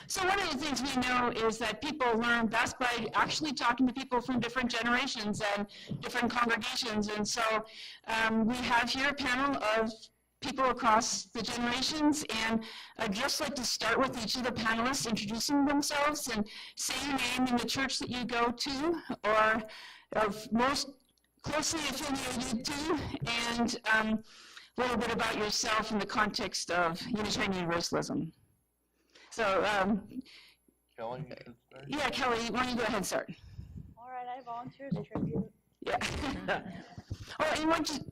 So one of the things we know is that people learn best by actually talking to people from different generations and different congregations. And so we have here a panel of people across the generations, and I'd just like to start with each of the panelists introducing themselves and say your name and the church that you go to or are most closely affiliated to, and a little bit about yourself in the context of Unitarian Universalism. So, Kelly, you should start. Yeah, Kelly, why don't you go ahead and start? All right, I volunteer as tribute. Yeah. Or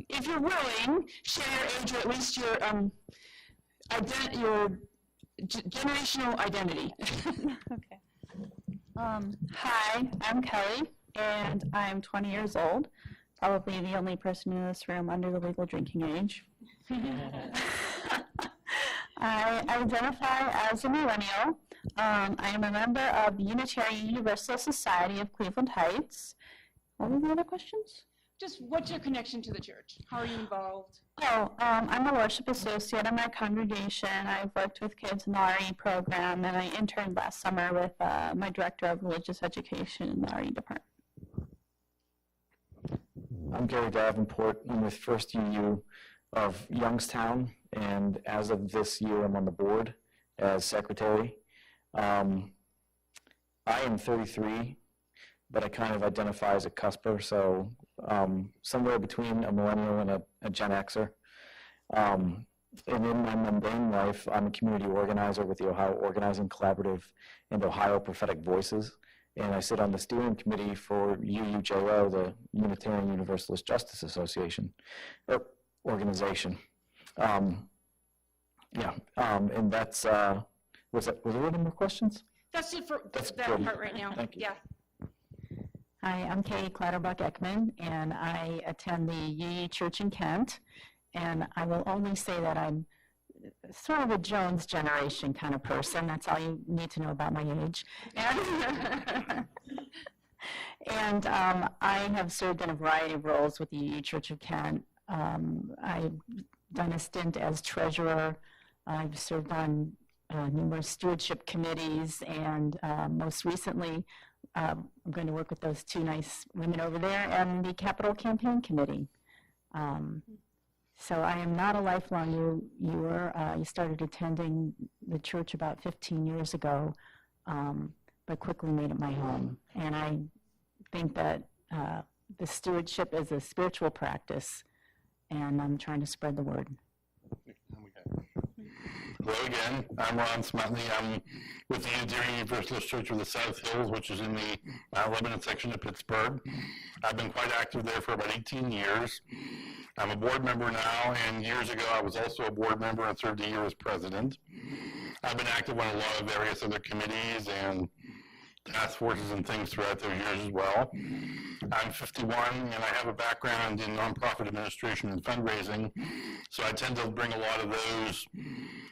if you're willing, share your age or at least your generational identity. Okay. Hi, I'm Kelly, and I'm 20 years old. Probably the only person in this room under the legal drinking age. I identify as a millennial. I am a member of the Unitarian Universalist Society of Cleveland Heights. What were the other questions? Just what's your connection to the church? How are you involved? I'm a worship associate in my congregation. I've worked with kids in the RE program, and I interned last summer with my director of religious education in the RE department. I'm Gary Davenport. I'm with First UU of Youngstown, and as of this year, I'm on the board as secretary. I am 33, but I kind of identify as a cusper, so somewhere between a millennial and a Gen Xer. And in my mundane life, I'm a community organizer with the Ohio Organizing Collaborative and Ohio Prophetic Voices, and I sit on the steering committee for UUJO, the Unitarian Universalist Justice Association, organization. And that's, was there any more questions? That's it for That's that good. part right now. Thank you. Yeah. Hi, I'm Kay Clatterbuck-Ekman, and I attend the UU Church in Kent. And I will only say that I'm sort of a Jones generation kind of person. That's all you need to know about my age. And I have served in a variety of roles with the UU Church of Kent. I've done a stint as treasurer. I've served on numerous stewardship committees, and most recently, I'm going to work with those two nice women over there and the Capital Campaign Committee. So I am not a lifelong viewer. I started attending the church about 15 years ago, but quickly made it my home. And I think that the stewardship is a spiritual practice, and I'm trying to spread the word. Hello again, I'm Ron Smotley. I'm with the Unitarian Universalist Church of the South Hills, which is in the Lebanon section of Pittsburgh. I've been quite active there for about 18 years. I'm a board member now, and years ago I was also a board member and served a year as president. I've been active on a lot of various other committees and task forces and things throughout those years as well. I'm 51 and I have a background in nonprofit administration and fundraising, so I tend to bring a lot of those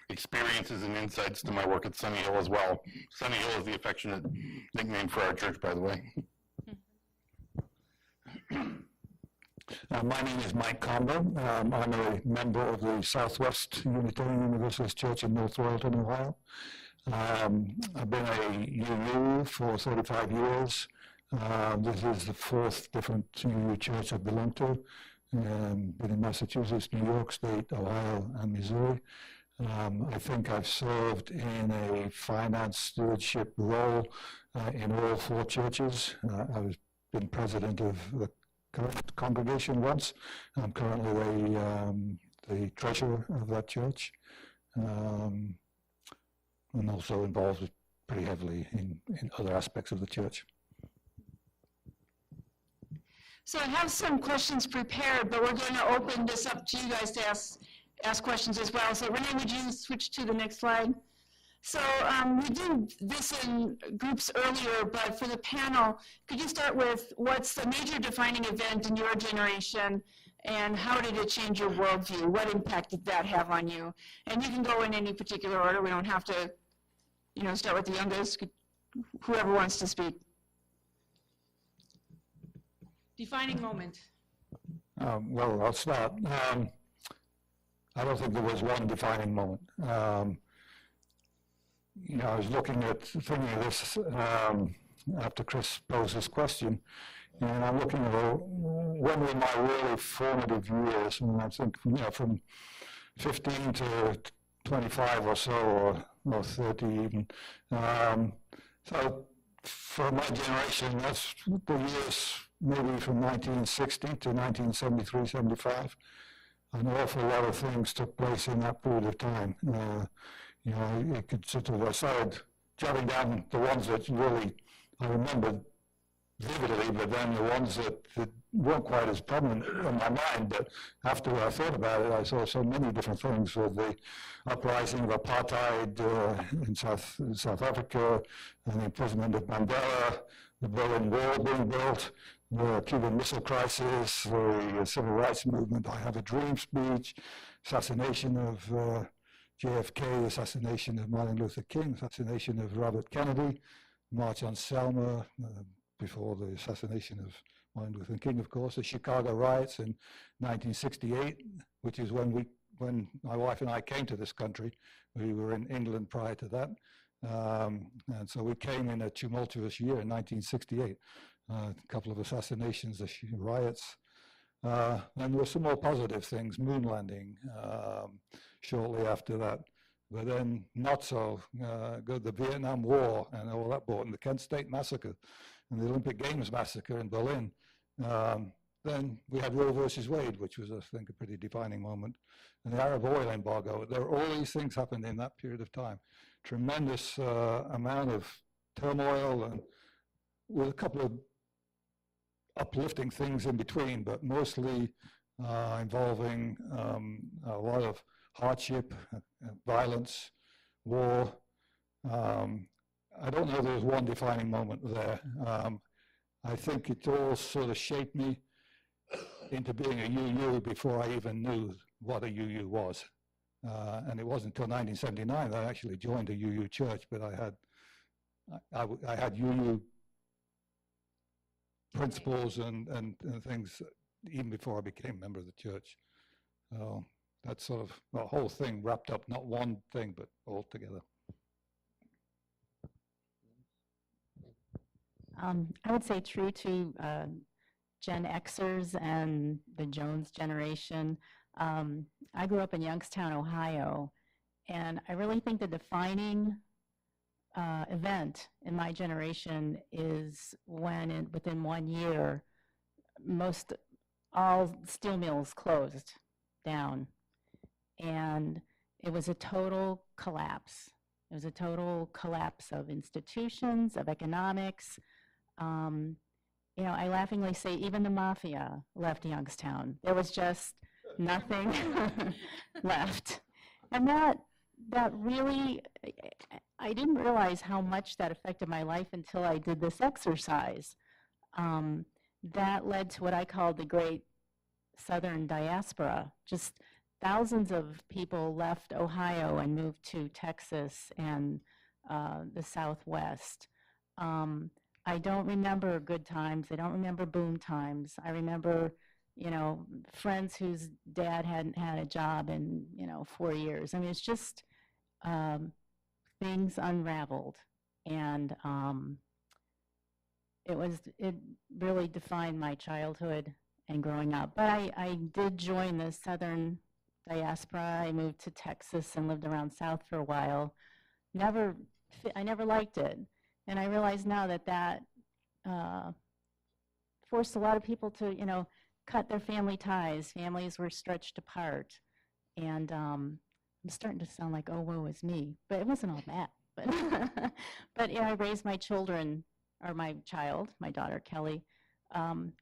experiences and insights to my work at Sunny Hill as well. Sunny Hill is the affectionate nickname for our church, by the way. My name is Mike Combo. I'm a member of the Southwest Unitarian Universalist Church in North Royalton, Ohio. I've been a UU for 35 years. This is the fourth different UU church I've belonged to. Been in Massachusetts, New York State, Ohio, and Missouri. I think I've served in a finance stewardship role in all four churches. I've been president of the current congregation once. I'm currently the treasurer of that church. And also involved pretty heavily in other aspects of the church. So I have some questions prepared, but we're going to open this up to you guys to ask questions as well. So Renee, would you switch to the next slide? So we did this in groups earlier, but for the panel, could you start with what's the major defining event in your generation, and how did it change your worldview? What impact did that have on you? And you can go in any particular order. We don't have to, start with the youngest, whoever wants to speak. Defining moment. Well, I'll start. I don't think there was one defining moment. I was thinking of this after Chris posed this question, and I'm looking at when were my really formative years, and I think, from 15 to 25 or so, or 30 even. So for my generation, that's the years maybe from 1960 to 1973, 75. An awful lot of things took place in that period of time. You could sort of, I started jotting down the ones that really I remembered vividly, but then the ones that weren't quite as prominent in my mind. But after I thought about it, I saw so many different things, with the uprising of apartheid in South Africa, and the imprisonment of Mandela, the Berlin Wall being built, the Cuban Missile Crisis, the Civil Rights Movement, I Have a Dream speech, assassination of JFK, assassination of Martin Luther King, assassination of Robert Kennedy, March on Selma, before the assassination of Martin Luther King, of course, the Chicago riots in 1968, which is when my wife and I came to this country. We were in England prior to that. And so we came in a tumultuous year in 1968. A couple of assassinations, riots. And there were some more positive things, moon landing shortly after that. But then not so good, the Vietnam War and all that brought, and the Kent State Massacre and the Olympic Games Massacre in Berlin. Then we had Roe versus Wade, which was, I think, a pretty defining moment. And the Arab oil embargo. There were all these things happened in that period of time. Tremendous amount of turmoil, and with a couple of uplifting things in between, but mostly involving a lot of hardship, violence, war. I don't know if there was one defining moment there. I think it all sort of shaped me into being a UU before I even knew what a UU was. And it wasn't until 1979 that I actually joined a UU church, but I had UU principles and things even before I became a member of the church. So that's sort of the whole thing wrapped up, not one thing, but all together. I would say true to Gen Xers and the Jones generation. I grew up in Youngstown, Ohio, and I really think the defining event in my generation is when, within 1 year, all steel mills closed down, and it was a total collapse. It was a total collapse of institutions, of economics. I laughingly say even the mafia left Youngstown. There was just nothing left. And that really, I didn't realize how much that affected my life until I did this exercise. That led to what I call the Great Southern Diaspora. Just thousands of people left Ohio and moved to Texas and the Southwest. I don't remember good times. I don't remember boom times. I remember, friends whose dad hadn't had a job in, 4 years. I mean, it's just things unraveled, and it really defined my childhood and growing up. But I did join the Southern Diaspora. I moved to Texas and lived around South for a while. I never liked it. And I realize now that forced a lot of people to, cut their family ties. Families were stretched apart. And I'm starting to sound like, oh, woe is me. But it wasn't all that. But I raised my children, or my child, my daughter, Kelly,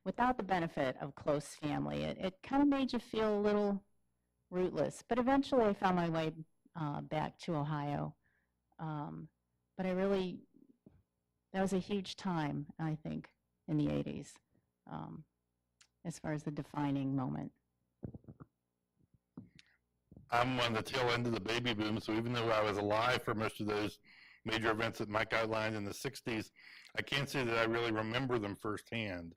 without the benefit of close family. It kind of made you feel a little rootless. But eventually I found my way back to Ohio. But that was a huge time, I think, in the 80s, as far as the defining moment. I'm on the tail end of the baby boom, so even though I was alive for most of those major events that Mike outlined in the 60s, I can't say that I really remember them firsthand.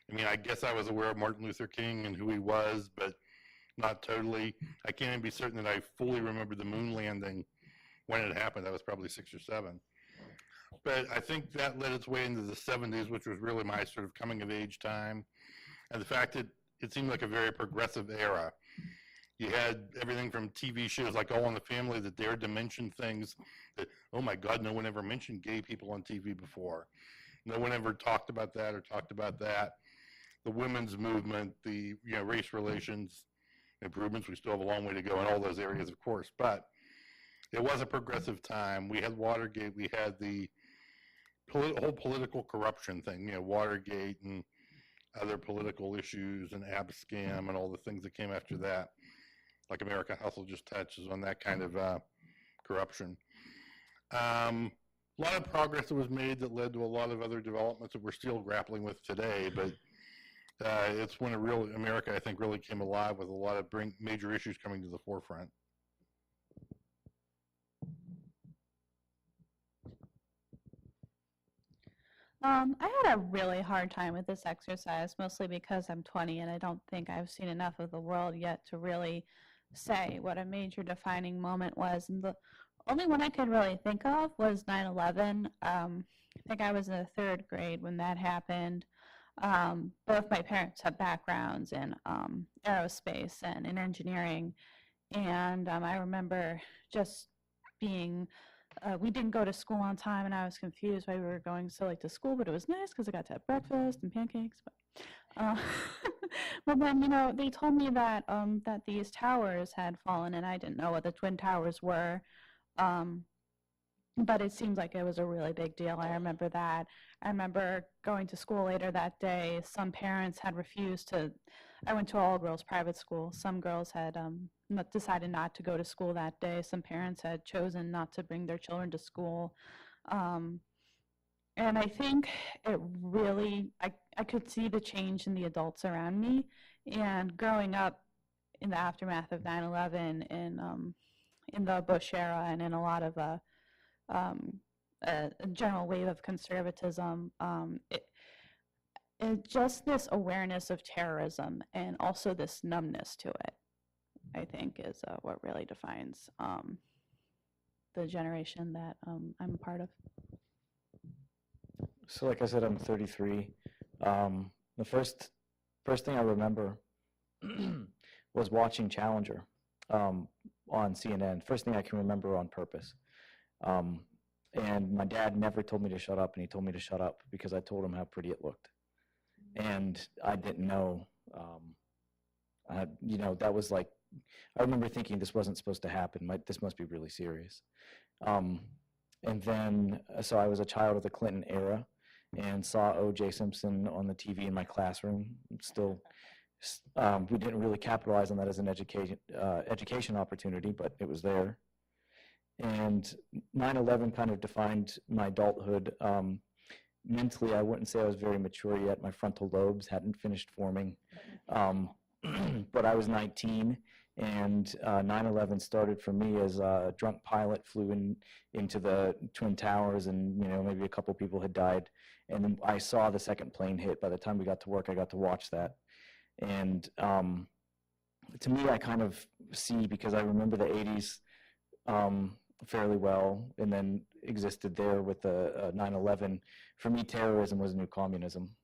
I mean, I guess I was aware of Martin Luther King and who he was, but not totally. I can't even be certain that I fully remember the moon landing when it happened. I was probably 6 or 7. But I think that led its way into the 70s, which was really my sort of coming of age time. And the fact that it seemed like a very progressive era. You had everything from TV shows like All in the Family that dared to mention things that, oh my God, no one ever mentioned gay people on TV before. No one ever talked about that or talked about that. The women's movement, the race relations improvements, we still have a long way to go in all those areas, of course, but it was a progressive time. We had Watergate, we had the whole political corruption thing, Watergate and other political issues and Abscam and all the things that came after that. Like America Hustle just touches on that kind of corruption. A lot of progress that was made that led to a lot of other developments that we're still grappling with today, but it's when America, I think, really came alive with a lot of major issues coming to the forefront. I had a really hard time with this exercise, mostly because I'm 20 and I don't think I've seen enough of the world yet to really say what a major defining moment was. And the only one I could really think of was 9/11. I think I was in the 3rd grade when that happened. Both my parents have backgrounds in aerospace and in engineering. And I remember just being we didn't go to school on time, and I was confused why we were going so late to school, but it was nice because I got to have breakfast and pancakes. But then, they told me that that these towers had fallen, and I didn't know what the Twin Towers were. But it seems like it was a really big deal. I remember that. I remember going to school later that day. Some parents had refused to. I went to all-girls private school. Some girls had decided not to go to school that day. Some parents had chosen not to bring their children to school. And I think it really, I could see the change in the adults around me. And growing up in the aftermath of 9/11 in the Bush era and in a lot of a general wave of conservatism, it just this awareness of terrorism and also this numbness to it, I think, is what really defines the generation that I'm a part of. So like I said, I'm 33. The first thing I remember was watching Challenger on CNN. First thing I can remember on purpose. And my dad never told me to shut up, and he told me to shut up because I told him how pretty it looked. And I didn't know, that was like, I remember thinking this wasn't supposed to happen. This must be really serious. And then, so I was a child of the Clinton era and saw O.J. Simpson on the TV in my classroom. Still, we didn't really capitalize on that as an education opportunity, but it was there. And 9/11 kind of defined my adulthood. Mentally, I wouldn't say I was very mature yet. My frontal lobes hadn't finished forming. But I was 19, and 9/11 started for me as a drunk pilot flew into the Twin Towers, and maybe a couple people had died. And then I saw the second plane hit. By the time we got to work, I got to watch that. And to me, I kind of see, because I remember the 80s fairly well, and then existed there with the 9/11. For me, terrorism was new communism,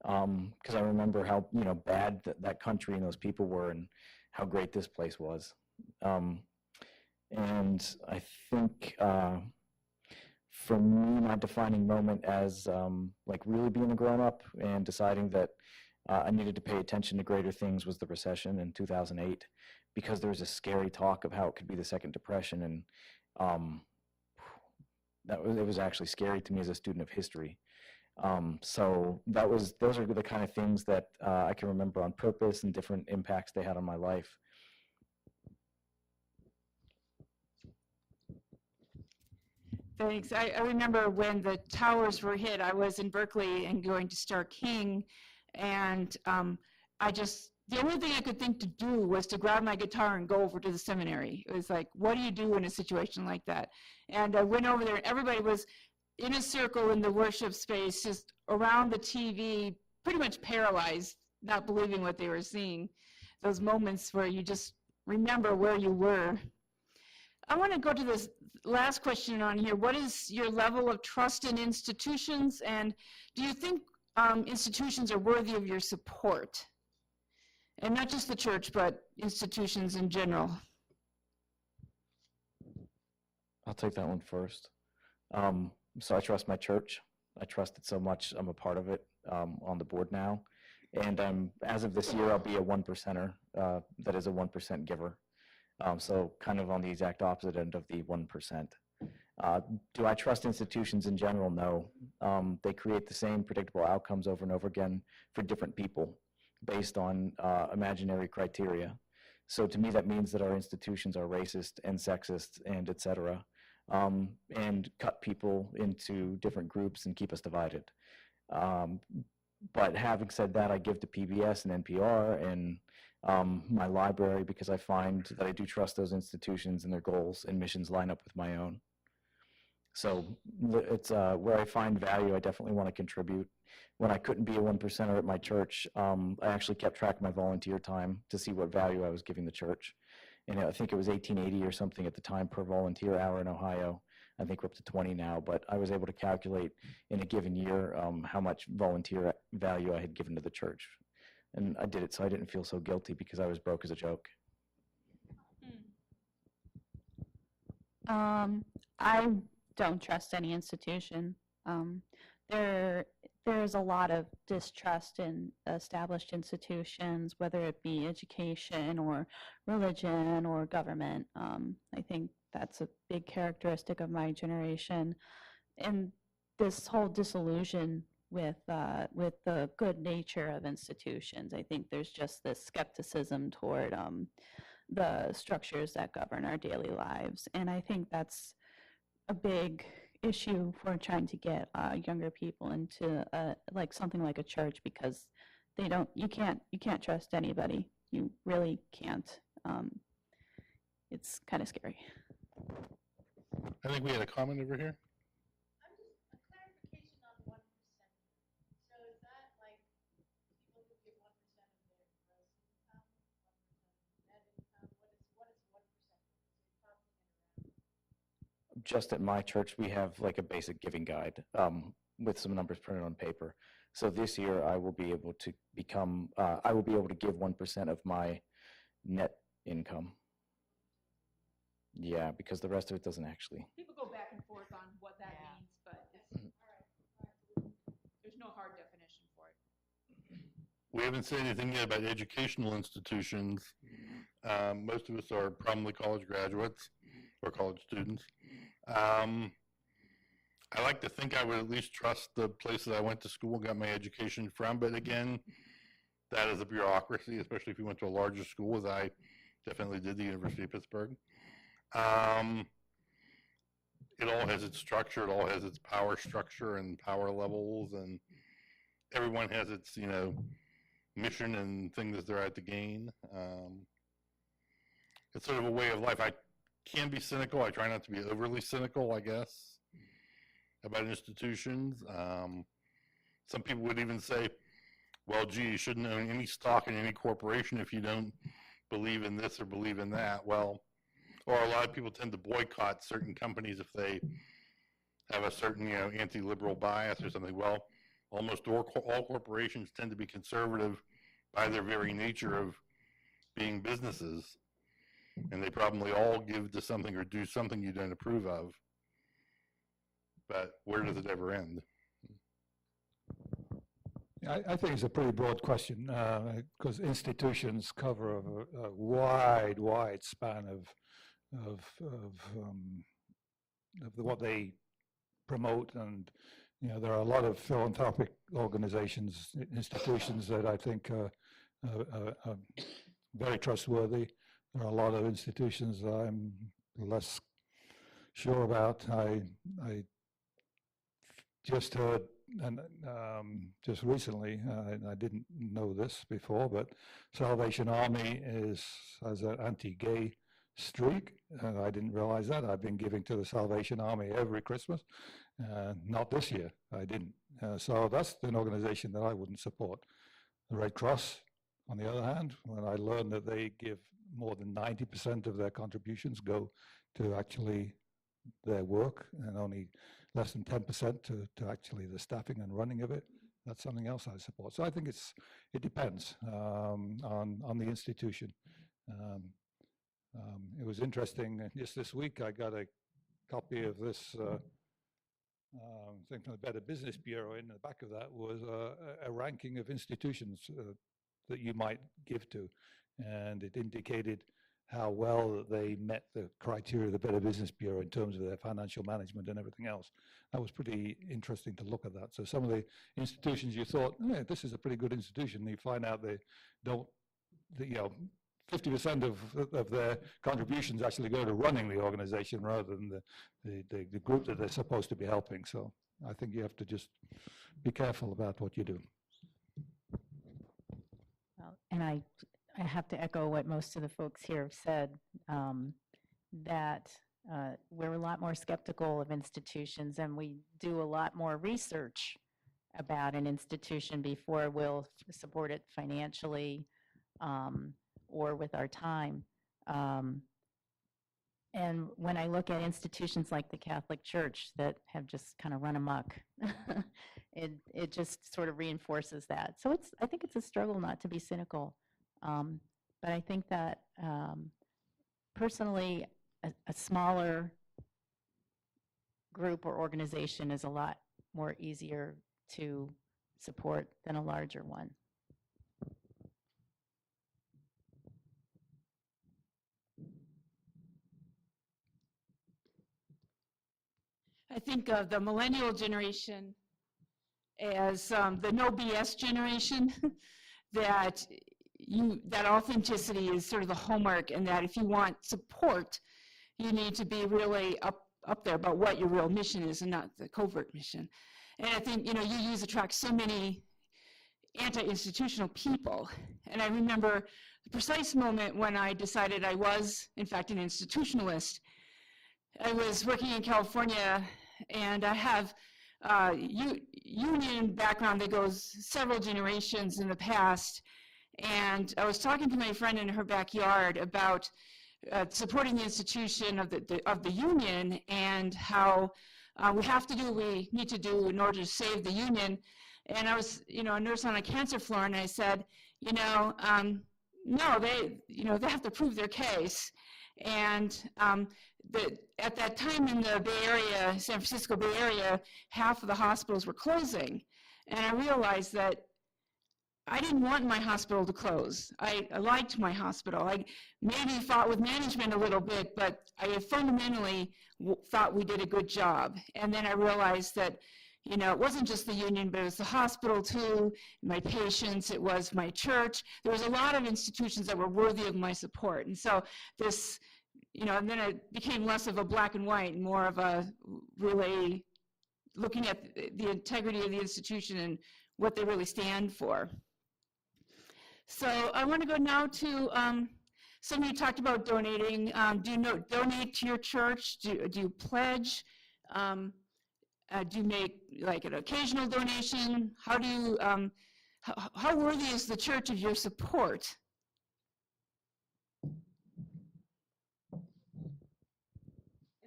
because I remember how bad that country and those people were, and how great this place was. And I think for me, my defining moment as like really being a grown-up and deciding that I needed to pay attention to greater things was the recession in 2008, because there was a scary talk of how it could be the Second Depression, and it was actually scary to me as a student of history. So those are the kind of things that I can remember on purpose and different impacts they had on my life. Thanks. I remember when the towers were hit, I was in Berkeley and going to Stark King, and the only thing I could think to do was to grab my guitar and go over to the seminary. It was like, what do you do in a situation like that? And I went over there, and everybody was in a circle in the worship space, just around the TV, pretty much paralyzed, not believing what they were seeing. Those moments where you just remember where you were. I want to go to this last question on here. What is your level of trust in institutions, and do you think institutions are worthy of your support? And not just the church, but institutions in general. I'll take that one first. So I trust my church. I trust it so much. I'm a part of it on the board now. And as of this year, I'll be a 1%er. That is a 1% giver. So kind of on the exact opposite end of the 1%. Do I trust institutions in general? No. They create the same predictable outcomes over and over again for different people based on imaginary criteria. So to me, that means that our institutions are racist and sexist and et cetera, and cut people into different groups and keep us divided. But having said that, I give to PBS and NPR and my library because I find that I do trust those institutions and their goals and missions line up with my own. So it's where I find value, I definitely want to contribute. When I couldn't be a 1%er at my church, I actually kept track of my volunteer time to see what value I was giving the church. And I think it was $18.80 or something at the time per volunteer hour in Ohio. I think we're up to 20 now, but I was able to calculate in a given year how much volunteer value I had given to the church. And I did it so I didn't feel so guilty because I was broke as a joke. I don't trust any institution. There's a lot of distrust in established institutions, whether it be education or religion or government. I think that's a big characteristic of my generation. And this whole disillusion with the good nature of institutions. I think there's just this skepticism toward the structures that govern our daily lives. And I think that's a big issue for trying to get younger people into like something like a church, because you can't trust anybody. You really can't. It's kind of scary. I think we had a comment over here. I'm just a clarification on 1%. So is that like people who give 1% of their gross income, 1% of net income? What is 1%? So you're talking around. Just at my church, we have like a basic giving guide with some numbers printed on paper. So this year, I will be able to give 1% of my net income. Yeah, because the rest of it doesn't actually. People go back and forth on what that means, but there's no hard definition for it. We haven't said anything yet about educational institutions. Most of us are probably college graduates or college students. I like to think I would at least trust the places I went to school and got my education from, but again, that is a bureaucracy, especially if you went to a larger school, as I definitely did, the University of Pittsburgh. It all has its structure, it all has its power structure and power levels, and everyone has its, mission and things that they're out to gain. It's sort of a way of life. I can be cynical. I try not to be overly cynical, I guess, about institutions. Some people would even say, well, gee, you shouldn't own any stock in any corporation if you don't believe in this or believe in that. Well, or a lot of people tend to boycott certain companies if they have a certain, anti-liberal bias or something. Well, almost all corporations tend to be conservative by their very nature of being businesses. And they probably all give to something or do something you don't approve of. But where does it ever end? I think it's a pretty broad question because institutions cover a wide span of what they promote, and there are a lot of philanthropic organizations, institutions that I think are very trustworthy. There are a lot of institutions that I'm less sure about. I just heard, and just recently, I didn't know this before, but Salvation Army has an anti-gay streak. I didn't realize that. I've been giving to the Salvation Army every Christmas. Not this year, I didn't. So that's an organization that I wouldn't support. The Red Cross, on the other hand, when I learned that they give more than 90% of their contributions go to actually their work, and only less than 10% to actually the staffing and running of it. That's something else I support. So I think it depends on the institution. It was interesting, just this week I got a copy of this thing from the Better Business Bureau. In the back of that was a ranking of institutions that you might give to, and it indicated how well they met the criteria of the Better Business Bureau in terms of their financial management and everything else. That was pretty interesting to look at that. So some of the institutions you thought, hey, this is a pretty good institution, you find out they don't, 50% of their contributions actually go to running the organization rather than the group that they're supposed to be helping. So I think you have to just be careful about what you do. Well, and I have to echo what most of the folks here have said, that we're a lot more skeptical of institutions, and we do a lot more research about an institution before we'll support it financially or with our time. And when I look at institutions like the Catholic Church that have just kind of run amok, it just sort of reinforces that. So I think it's a struggle not to be cynical. But I think that personally, a smaller group or organization is a lot more easier to support than a larger one. I think of the millennial generation as the no BS generation, that authenticity is sort of the hallmark, and that if you want support, you need to be really up there about what your real mission is and not the covert mission. And I think, UUs attract so many anti-institutional people. And I remember the precise moment when I decided I was, in fact, an institutionalist. I was working in California, and I have union background that goes several generations in the past. And I was talking to my friend in her backyard about supporting the institution of the union, and how we have to do what we need to do in order to save the union. And I was, a nurse on a cancer floor, and I said, no, they have to prove their case. And at that time in the Bay Area, San Francisco Bay Area, half of the hospitals were closing. And I realized that I didn't want my hospital to close. I liked my hospital. I maybe fought with management a little bit, but I fundamentally thought we did a good job. And then I realized that, it wasn't just the union, but it was the hospital too, my patients, it was my church. There was a lot of institutions that were worthy of my support. And so this, and then it became less of a black and white and more of a really looking at the integrity of the institution and what they really stand for. So I want to go now to, some of you talked about donating. Do you donate to your church? Do you pledge? Do you make like an occasional donation? How do you, how worthy is the church of your support? And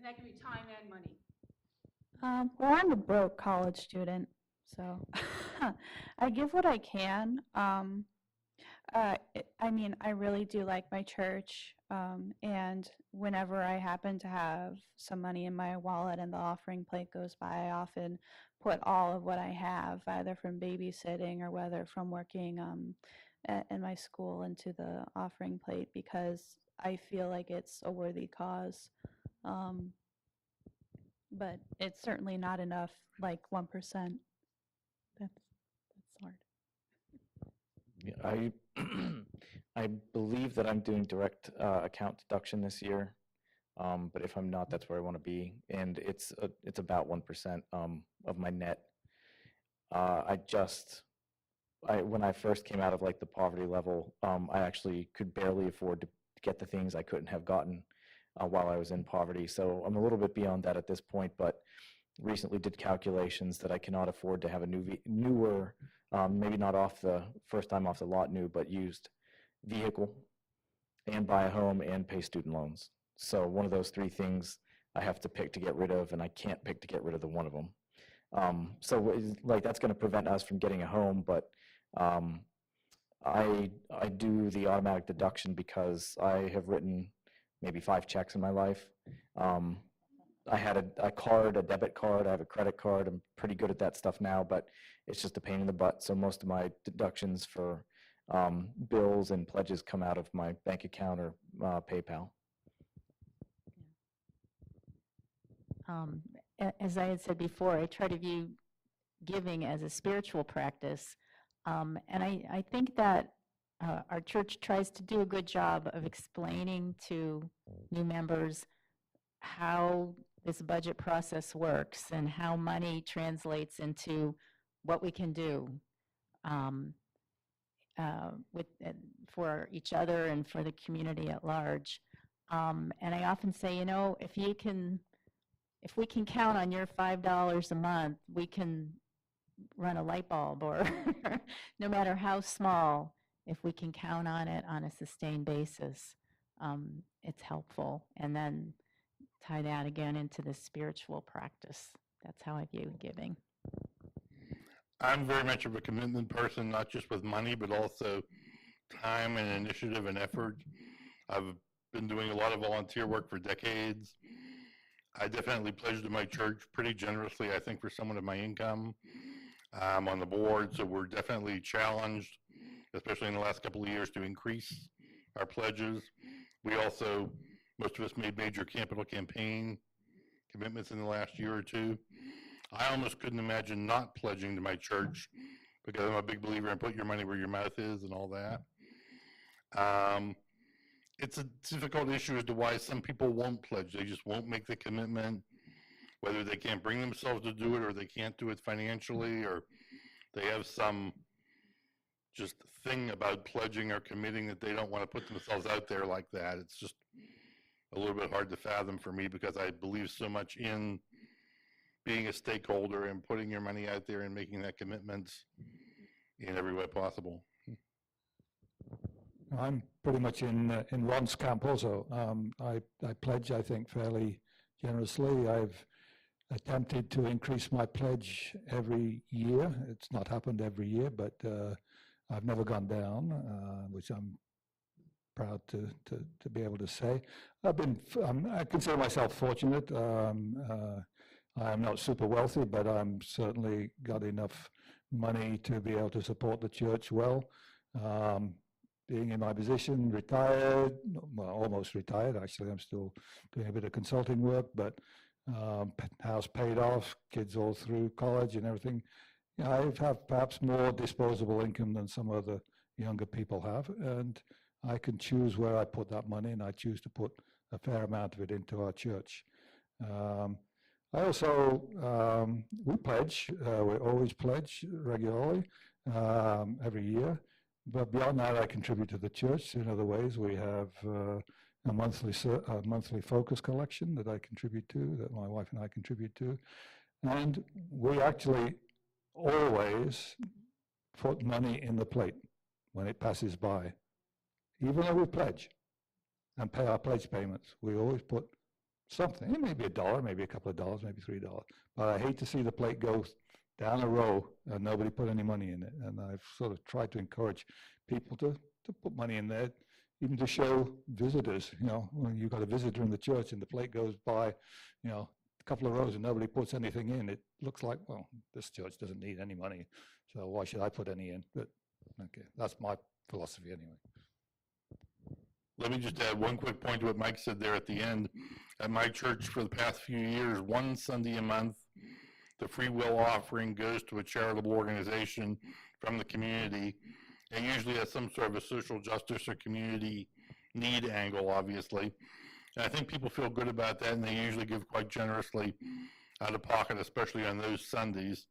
that can be time and money. Well, I'm a broke college student, so I give what I can. I really do like my church, and whenever I happen to have some money in my wallet and the offering plate goes by, I often put all of what I have, either from babysitting or whether from working in my school, into the offering plate, because I feel like it's a worthy cause. But it's certainly not enough, like 1%. That's hard. Yeah, I believe that I'm doing direct account deduction this year, but if I'm not, that's where I want to be, and it's about 1% of my net. When I first came out of like the poverty level, I actually could barely afford to get the things I couldn't have gotten while I was in poverty. So I'm a little bit beyond that at this point, but recently did calculations that I cannot afford to have a newer, maybe not off the first time off the lot new, but used vehicle. and buy a home and pay student loans. So one of those three things I have to pick to get rid of, and I can't pick to get rid of the one of them. Like that's going to prevent us from getting a home, but I do the automatic deduction because I have written maybe 5 checks in my life. I had a card, a debit card, I have a credit card. I'm pretty good at that stuff now, but it's just a pain in the butt. So most of my deductions for bills and pledges come out of my bank account or PayPal. As I had said before, I try to view giving as a spiritual practice. And I think that our church tries to do a good job of explaining to new members how this budget process works and how money translates into what we can do for each other and for the community at large. And I often say, you know, if we can count on your $5 a month, we can run a light bulb, or no matter how small, if we can count on it on a sustained basis, it's helpful. And then tie that again into the spiritual practice. That's how I view giving. I'm very much of a commitment person, not just with money, but also time and initiative and effort. I've been doing a lot of volunteer work for decades. I definitely pledge to my church pretty generously, I think, for someone of my income. I'm on the board, so we're definitely challenged, especially in the last couple of years, to increase our pledges. We also, most of us made major capital campaign commitments in the last year or two. I almost couldn't imagine not pledging to my church because I'm a big believer in put your money where your mouth is and all that. It's a difficult issue as to why some people won't pledge. They just won't make the commitment, whether they can't bring themselves to do it or they can't do it financially, or they have some just thing about pledging or committing that they don't want to put themselves out there like that. It's just a little bit hard to fathom for me because I believe so much in being a stakeholder and putting your money out there and making that commitment in every way possible. I'm pretty much in Ron's camp also. I pledge, I think, fairly generously. I've attempted to increase my pledge every year. It's not happened every year, but I've never gone down, which I'm proud to be able to say. I consider myself fortunate. I'm not super wealthy, but I'm certainly got enough money to be able to support the church well. Being in my position, retired, well, almost retired, actually. I'm still doing a bit of consulting work, but house paid off, kids all through college and everything. Yeah, I have perhaps more disposable income than some other younger people have, and I can choose where I put that money, and I choose to put a fair amount of it into our church. I also, we pledge, we always pledge regularly every year. But beyond that, I contribute to the church in other ways. We have a monthly focus collection that I contribute to, that my wife and I contribute to. And we actually always put money in the plate when it passes by. Even though we pledge and pay our pledge payments, we always put something. It may be $1, maybe a couple of dollars, maybe $3. But I hate to see the plate go down a row and nobody put any money in it. And I've sort of tried to encourage people to put money in there, even to show visitors, you know, when you've got a visitor in the church and the plate goes by, you know, a couple of rows and nobody puts anything in, it looks like, well, this church doesn't need any money, so why should I put any in? But okay, that's my philosophy anyway. Let me just add one quick point to what Mike said there at the end. At my church for the past few years, one Sunday a month, the free will offering goes to a charitable organization from the community. It usually has some sort of a social justice or community need angle, obviously. And I think people feel good about that, and they usually give quite generously out of pocket, especially on those Sundays.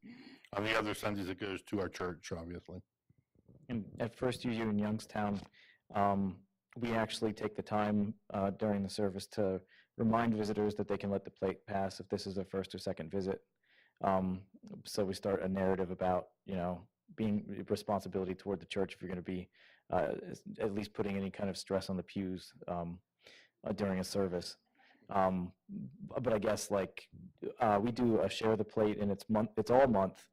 On the other Sundays, it goes to our church, obviously. And at First UU in Youngstown, we actually take the time during the service to remind visitors that they can let the plate pass if this is their first or second visit. So we start a narrative about, you know, being responsibility toward the church if you're going to be at least putting any kind of stress on the pews during a service. But I guess like we do a share the plate, and it's all month.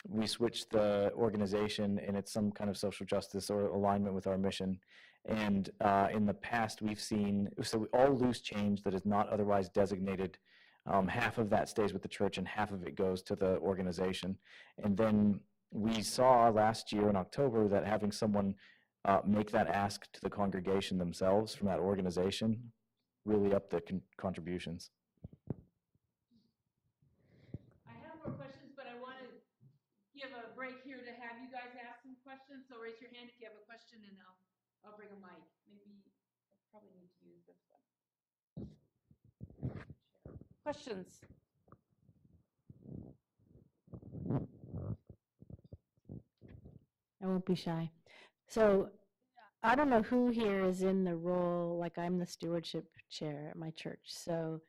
We switch the organization, and it's some kind of social justice or alignment with our mission. And in the past, we've seen, so all loose change that is not otherwise designated, half of that stays with the church and half of it goes to the organization. And then we saw last year in October that having someone make that ask to the congregation themselves from that organization really upped the contributions. I have more questions, but I want to give a break here to have you guys ask some questions. So raise your hand if you have a question, and I'll bring a mic. Maybe I probably need to use this one. Questions? I won't be shy. So I don't know who here is in the role, like I'm the stewardship chair at my church. So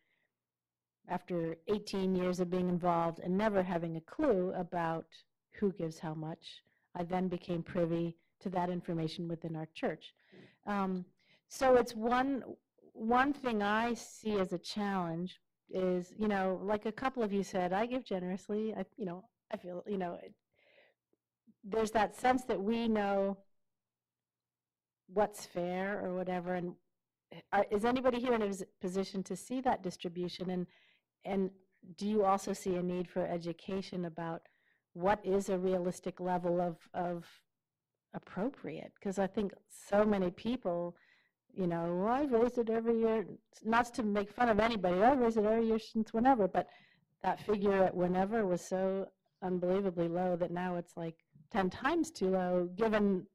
after 18 years of being involved and never having a clue about who gives how much, I then became privy to that information within our church. So it's one thing I see as a challenge is, you know, like a couple of you said, I give generously. I feel, there's that sense that we know what's fair or whatever. And is anybody here in a position to see that distribution? And do you also see a need for education about what is a realistic level of appropriate? Because I think so many people, well, I've raised it every year, not to make fun of anybody, I've raised it every year since whenever, but that figure at whenever was so unbelievably low that now it's like 10 times too low given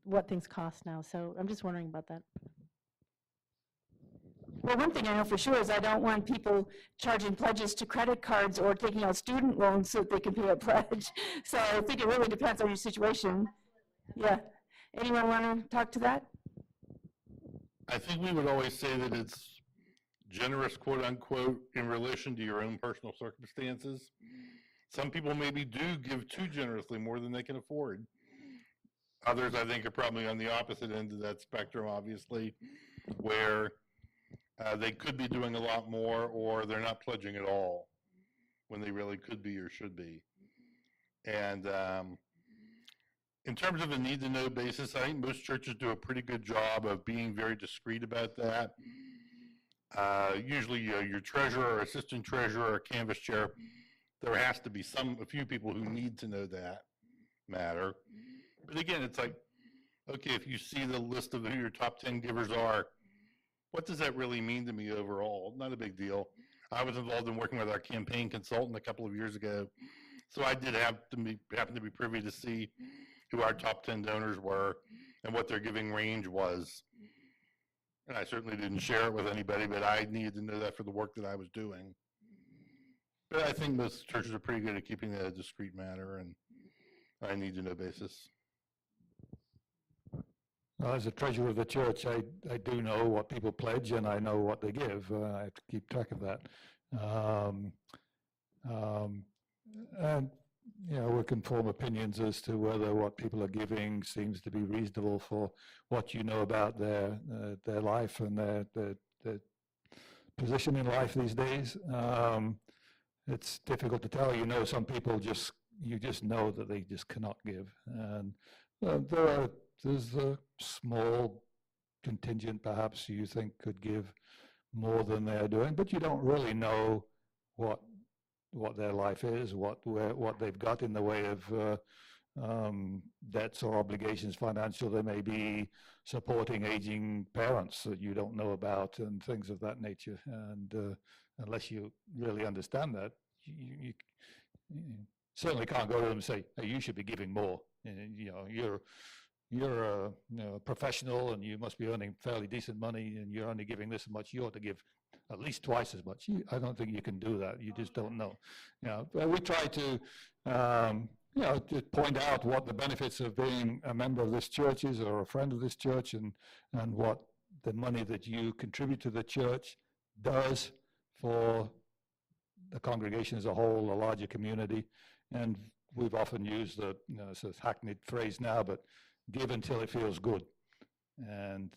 what things cost now. So I'm just wondering about that. Well, one thing I know for sure is I don't want people charging pledges to credit cards or taking out student loans so that they can pay a pledge. So I think it really depends on your situation. Yeah. Anyone want to talk to that? I think we would always say that it's generous, quote unquote, in relation to your own personal circumstances. Some people maybe do give too generously, more than they can afford. Others, I think, are probably on the opposite end of that spectrum, obviously, where they could be doing a lot more, or they're not pledging at all when they really could be or should be. And in terms of a need-to-know basis, I think most churches do a pretty good job of being very discreet about that. Usually, your treasurer or assistant treasurer or canvas chair, there has to be a few people who need to know that matter. But again, it's like, okay, if you see the list of who your top 10 givers are, what does that really mean to me overall? Not a big deal. I was involved in working with our campaign consultant a couple of years ago, so I did happen to be privy to see who our top 10 donors were and what their giving range was. And I certainly didn't share it with anybody, but I needed to know that for the work that I was doing. But I think most churches are pretty good at keeping that a discrete matter and on a need-to-know basis. Well, as a treasurer of the church, I do know what people pledge and I know what they give. I have to keep track of that. And, we can form opinions as to whether what people are giving seems to be reasonable for what you know about their life and their position in life these days. It's difficult to tell. Some people you just know that they just cannot give. And there's a small contingent perhaps you think could give more than they're doing, but you don't really know what their life is, what they've got in the way of debts or obligations financial. They may be supporting aging parents that you don't know about and things of that nature. And unless you really understand that, you certainly can't go to them and say, hey, you should be giving more. And, you're a professional and you must be earning fairly decent money and you're only giving this much. You ought to give at least twice as much. I don't think you can do that. You just don't know. But we try to, to point out what the benefits of being a member of this church is or a friend of this church and what the money that you contribute to the church does for the congregation as a whole, a larger community. And we've often used the sort of hackneyed phrase now, but give until it feels good. And,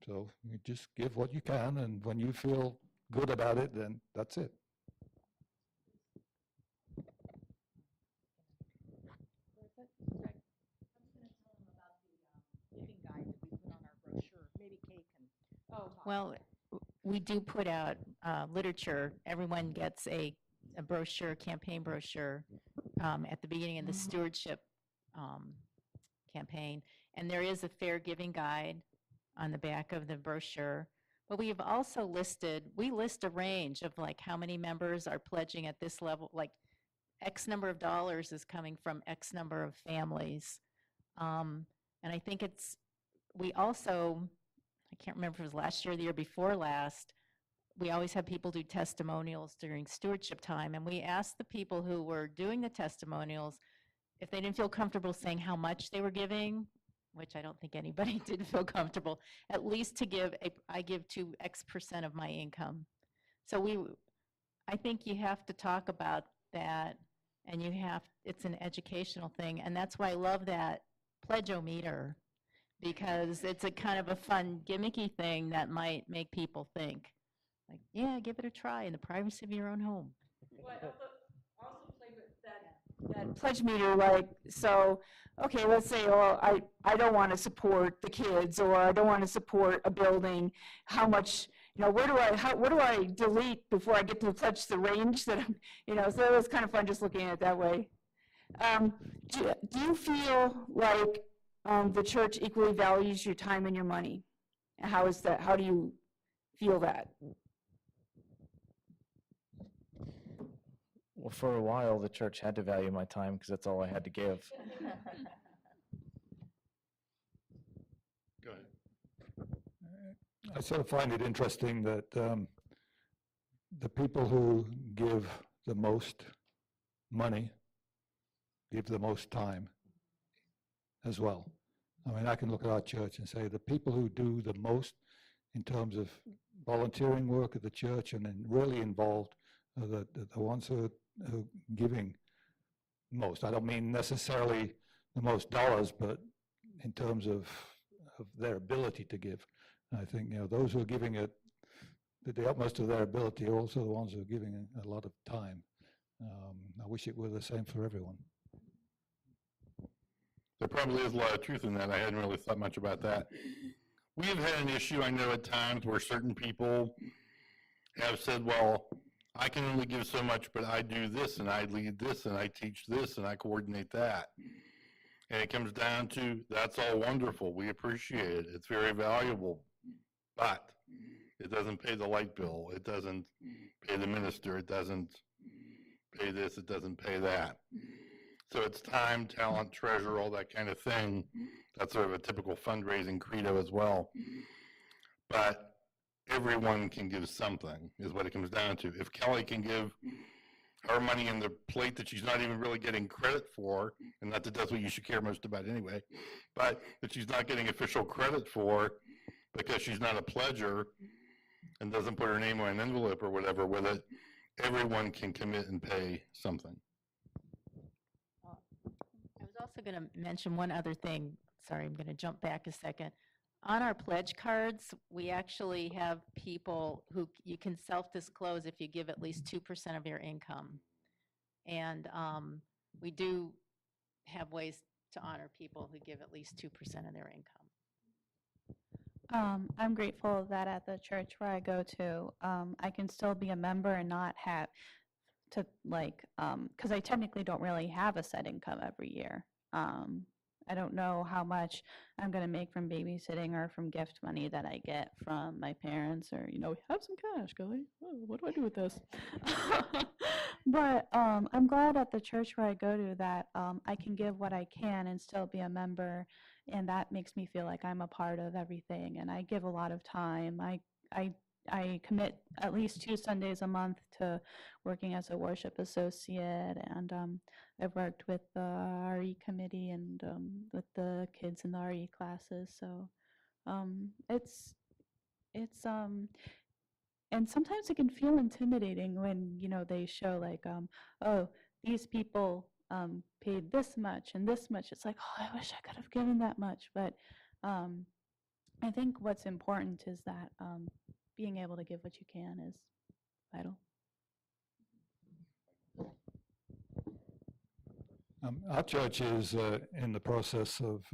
so you just give what you can, and when you feel good about it, then that's it. Giving guide that we put on our brochure. Maybe Kay can. Well, we do put out literature. Everyone gets a brochure, campaign brochure, at the beginning of the stewardship campaign. And there is a fair giving guide on the back of the brochure. But we have also we list a range of like how many members are pledging at this level, like X number of dollars is coming from X number of families. And I think we also, I can't remember if it was last year or the year before last, we always have people do testimonials during stewardship time. And we asked the people who were doing the testimonials if they didn't feel comfortable saying how much they were giving, which I don't think anybody did feel comfortable, at least to I give to X% of my income. So I think you have to talk about that, and it's an educational thing. And that's why I love that pledge-o-meter, because it's a kind of a fun gimmicky thing that might make people think, like, yeah, give it a try in the privacy of your own home. Well, I also play with that pledge meter, like, so, okay, let's say, I don't want to support the kids, or I don't want to support a building. How much, what do I delete before I get to pledge the range that I'm, so it was kind of fun just looking at it that way. Do you feel like the church equally values your time and your money? How is that? How do you feel that? Well, for a while, the church had to value my time because that's all I had to give. Go ahead. I sort of find it interesting that the people who give the most money give the most time as well. I mean, I can look at our church and say the people who do the most in terms of volunteering work at the church and then really involved are the ones who are giving most. I don't mean necessarily the most dollars, but in terms of their ability to give. And I think, those who are giving it the utmost of their ability are also the ones who are giving a lot of time. I wish it were the same for everyone. There probably is a lot of truth in that. I hadn't really thought much about that. We have had an issue, I know, at times where certain people have said, well, I can only give so much, but I do this, and I lead this, and I teach this, and I coordinate that. And it comes down to, that's all wonderful. We appreciate it. It's very valuable. But it doesn't pay the light bill. It doesn't pay the minister. It doesn't pay this. It doesn't pay that. So it's time, talent, treasure, all that kind of thing. That's sort of a typical fundraising credo as well. But everyone can give something, is what it comes down to. If Kelly can give her money in the plate that she's not even really getting credit for, and not that that's what you should care most about anyway, but that she's not getting official credit for because she's not a pledger and doesn't put her name on an envelope or whatever with it, everyone can commit and pay something. I was also going to mention one other thing. Sorry, I'm going to jump back a second. On our pledge cards, we actually have people who you can self-disclose if you give at least 2% of your income. And we do have ways to honor people who give at least 2% of their income. I'm grateful that at the church where I go to, I can still be a member and not have to because I technically don't really have a set income every year. I don't know how much I'm going to make from babysitting or from gift money that I get from my parents, or, have some cash, Kelly. Oh, what do I do with this? But I'm glad at the church where I go to that I can give what I can and still be a member, and that makes me feel like I'm a part of everything, and I give a lot of time. I commit at least 2 Sundays a month to working as a worship associate, and I've worked with the RE committee and with the kids in the RE classes. So it's and sometimes it can feel intimidating when they show like oh, these people paid this much and this much. It's like, oh, I wish I could have given that much, but I think what's important is that being able to give what you can is vital. Our church is in the process of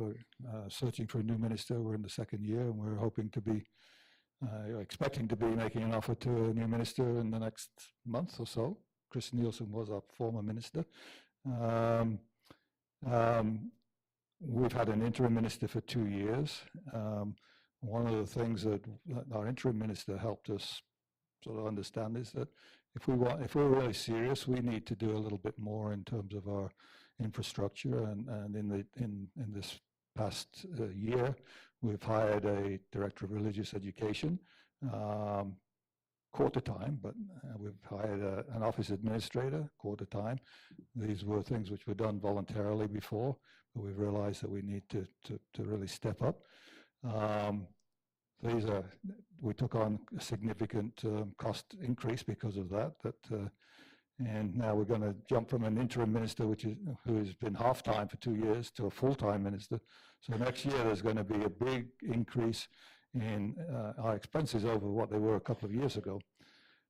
searching for a new minister. We're in the second year, and we're hoping to be, expecting to be making an offer to a new minister in the next month or so. Chris Nielsen was our former minister. We've had an interim minister for 2 years. One of the things that our interim minister helped us sort of understand is that if we're really serious, we need to do a little bit more in terms of our infrastructure. And in this past year, we've hired a director of religious education, quarter time, but we've hired an office administrator, quarter time. These were things which were done voluntarily before, but we've realized that we need to really step up. We took on a significant cost increase because of that. And now we're going to jump from an interim minister, who has been half-time for 2 years, to a full-time minister. So next year there's going to be a big increase in our expenses over what they were a couple of years ago.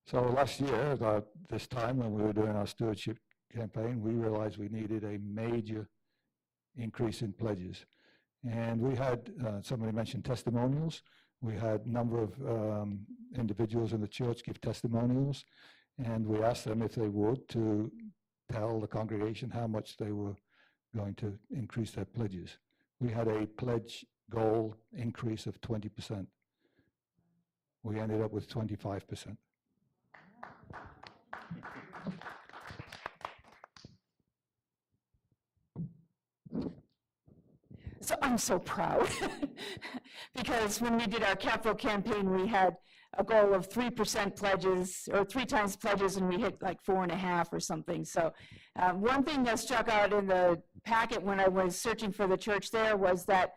So last year, about this time when we were doing our stewardship campaign, we realized we needed a major increase in pledges. And we had, somebody mentioned testimonials. We had a number of individuals in the church give testimonials, and we asked them if they would to tell the congregation how much they were going to increase their pledges. We had a pledge goal increase of 20%. We ended up with 25%. So I'm so proud because when we did our capital campaign, we had a goal of 3% pledges or 3 times pledges, and we hit like 4.5 or something. So one thing that struck out in the packet when I was searching for the church there was that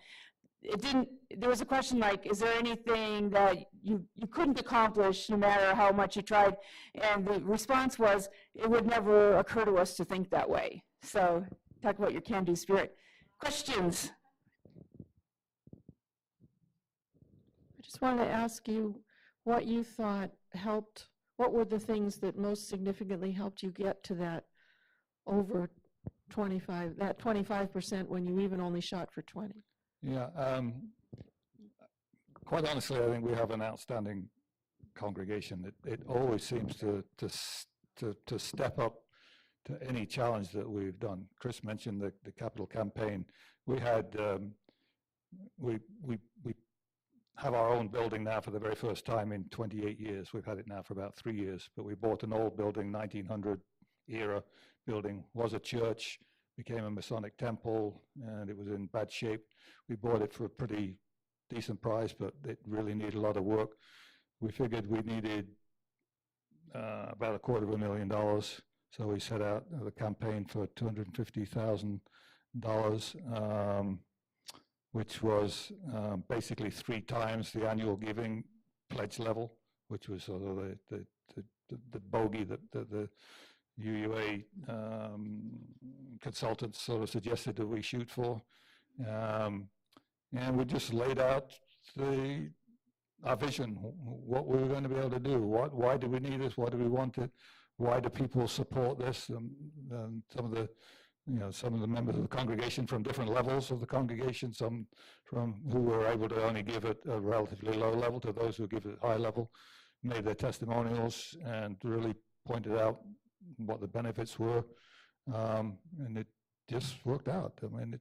there was a question like, is there anything that you couldn't accomplish no matter how much you tried? And the response was, it would never occur to us to think that way. So talk about your can-do spirit. Questions? I just wanted to ask you what you thought helped, what were the things that most significantly helped you get to that over 25, that 25% when you even only shot for 20? Yeah, quite honestly, I think we have an outstanding congregation. It always seems to step up to any challenge that we've done. Chris mentioned the capital campaign. We had we have our own building now for the very first time in 28 years. We've had it now for about 3 years, but we bought an old building, 1900 era building, was a church, became a Masonic temple, and it was in bad shape. We bought it for a pretty decent price, but it really needed a lot of work. We figured we needed about $250,000, so we set out the campaign for $250,000, which was basically 3 times the annual giving pledge level, which was sort of the bogey that the UUA consultants sort of suggested that we shoot for. And we just laid out our vision, what we were going to be able to do. Why do we need this? Why do we want it? Why do people support this? Some of the members of the congregation from different levels of the congregation, some from who were able to only give at a relatively low level to those who give at a high level, made their testimonials and really pointed out what the benefits were, and it just worked out. I mean,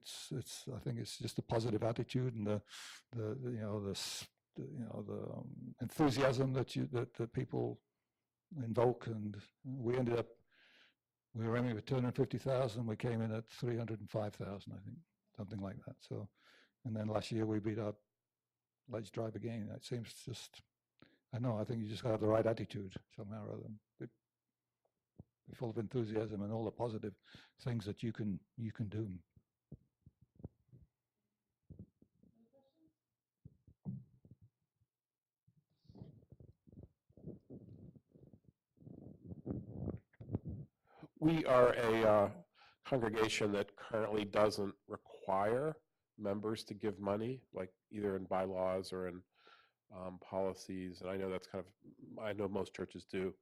I think it's just a positive attitude and the enthusiasm that people invoke, and we were aiming for 250,000. We came in at 305,000, I think, something like that. So, and then last year we beat our Let's Drive again. It seems just, I think you just got to have the right attitude somehow or other. Be full of enthusiasm and all the positive things that you can do. We are a congregation that currently doesn't require members to give money, like either in bylaws or in policies. And I know that's I know most churches do.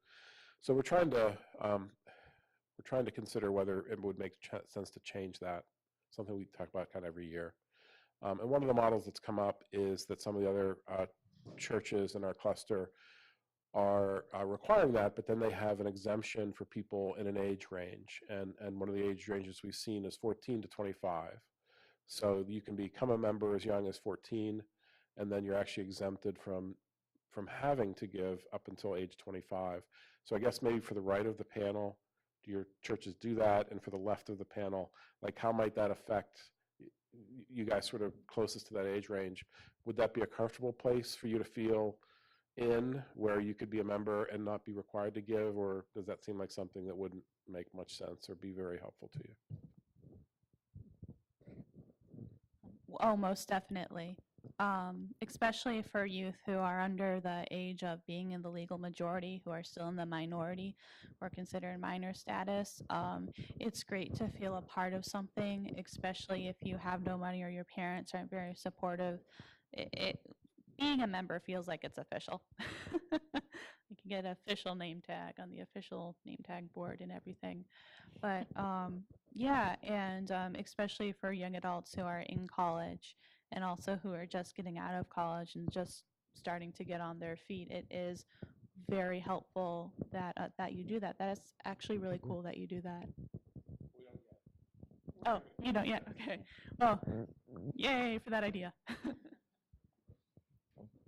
So we're trying to consider whether it would make sense to change that. Something we talk about kind of every year. And one of the models that's come up is that some of the other churches in our cluster are requiring that, but then they have an exemption for people in an age range. And one of the age ranges we've seen is 14 to 25. So you can become a member as young as 14, and then you're actually exempted from having to give up until age 25. So I guess maybe for the right of the panel, do your churches do that? And for the left of the panel, like how might that affect you guys sort of closest to that age range? Would that be a comfortable place for you to feel in, where you could be a member and not be required to give, or does that seem like something that wouldn't make much sense or be very helpful to you? Oh, most definitely. Especially for youth who are under the age of being in the legal majority, who are still in the minority or considered minor status. It's great to feel a part of something, especially if you have no money or your parents aren't very supportive. Being a member feels like it's official. You can get an official name tag on the official name tag board and everything. But yeah, and especially for young adults who are in college and also who are just getting out of college and just starting to get on their feet, it is very helpful that that you do that. That is actually really cool that you do that. Oh, you don't yet? Okay. Well, yay for that idea.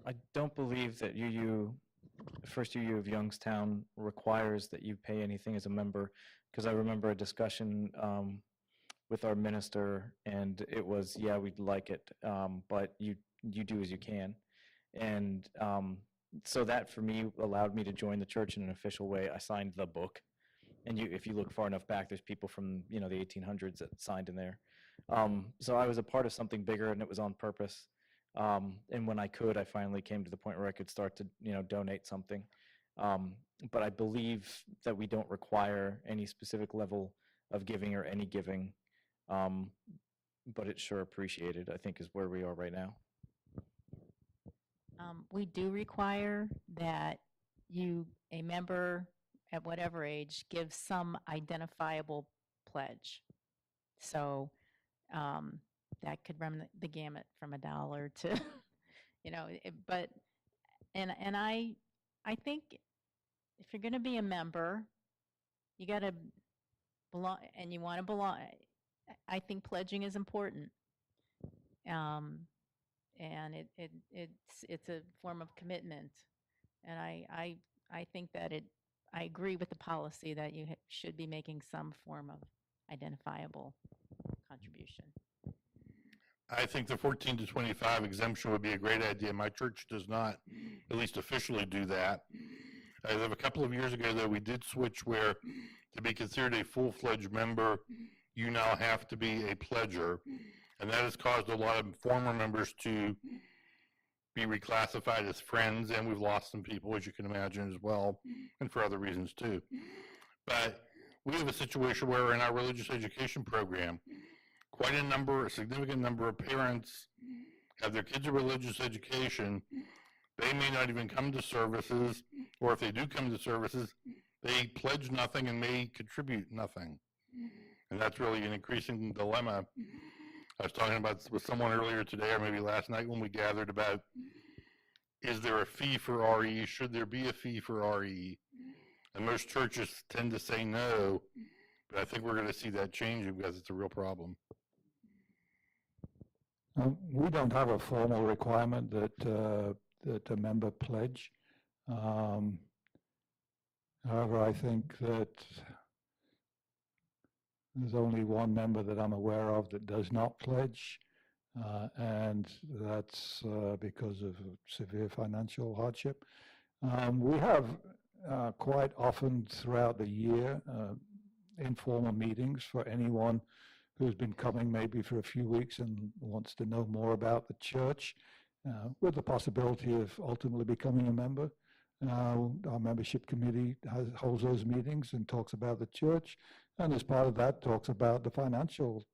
I don't believe that First UU of Youngstown requires that you pay anything as a member, because I remember a discussion with our minister, and it was, yeah, we'd like it, but you do as you can. And so that for me allowed me to join the church in an official way. I signed the book, and if you look far enough back, there's people from the 1800s that signed in there. So I was a part of something bigger, and it was on purpose. And when I could, I finally came to the point where I could start to donate something. But I believe that we don't require any specific level of giving or any giving. But it's sure appreciated, I think, is where we are right now. We do require that a member at whatever age, give some identifiable pledge. So that could run the gamut from $1 to, but I think if you're going to be a member, you got to belong, and you want to belong. I think pledging is important, and it's a form of commitment, and I think that I agree with the policy that you should be making some form of identifiable contribution. I think the 14 to 25 exemption would be a great idea. My church does not, at least officially, do that. As of a couple of years ago, though, we did switch where to be considered a full-fledged member, you now have to be a pledger. And that has caused a lot of former members to be reclassified as friends, and we've lost some people, as you can imagine, as well, and for other reasons, too. But we have a situation where in our religious education program, quite a significant number of parents have their kids in religious education. They may not even come to services, or if they do come to services, they pledge nothing and may contribute nothing. And that's really an increasing dilemma. I was talking about with someone earlier today, or maybe last night when we gathered, about, is there a fee for RE? Should there be a fee for RE? And most churches tend to say no, but I think we're going to see that changing because it's a real problem. We don't have a formal requirement that a member pledge. However, I think that there's only one member that I'm aware of that does not pledge, and that's because of severe financial hardship. We have quite often throughout the year informal meetings for anyone who's been coming maybe for a few weeks and wants to know more about the church, with the possibility of ultimately becoming a member. Our membership committee holds those meetings and talks about the church, And as part of that, talks about the financial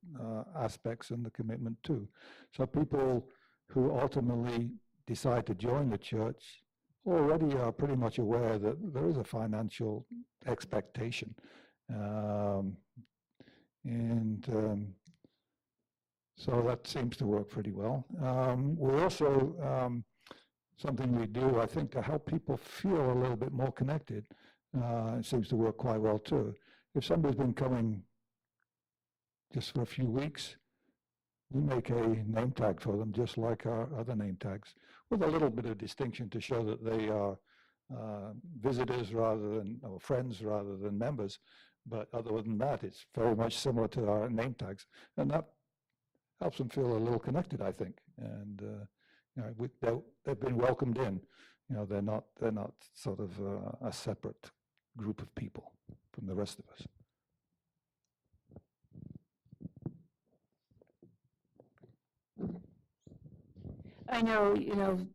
aspects and the commitment too. So people who ultimately decide to join the church already are pretty much aware that there is a financial expectation. So that seems to work pretty well. We also, something we do, I think, to help people feel a little bit more connected, it seems to work quite well too. If somebody's been coming just for a few weeks, we make a name tag for them, just like our other name tags, with a little bit of distinction to show that they are visitors rather than, or friends rather than members. But other than that, it's very much similar to our name tags, and that helps them feel a little connected, I think. And you know, they've been welcomed in. You know, they're not sort of a separate group of people from the rest of us. I know, you know,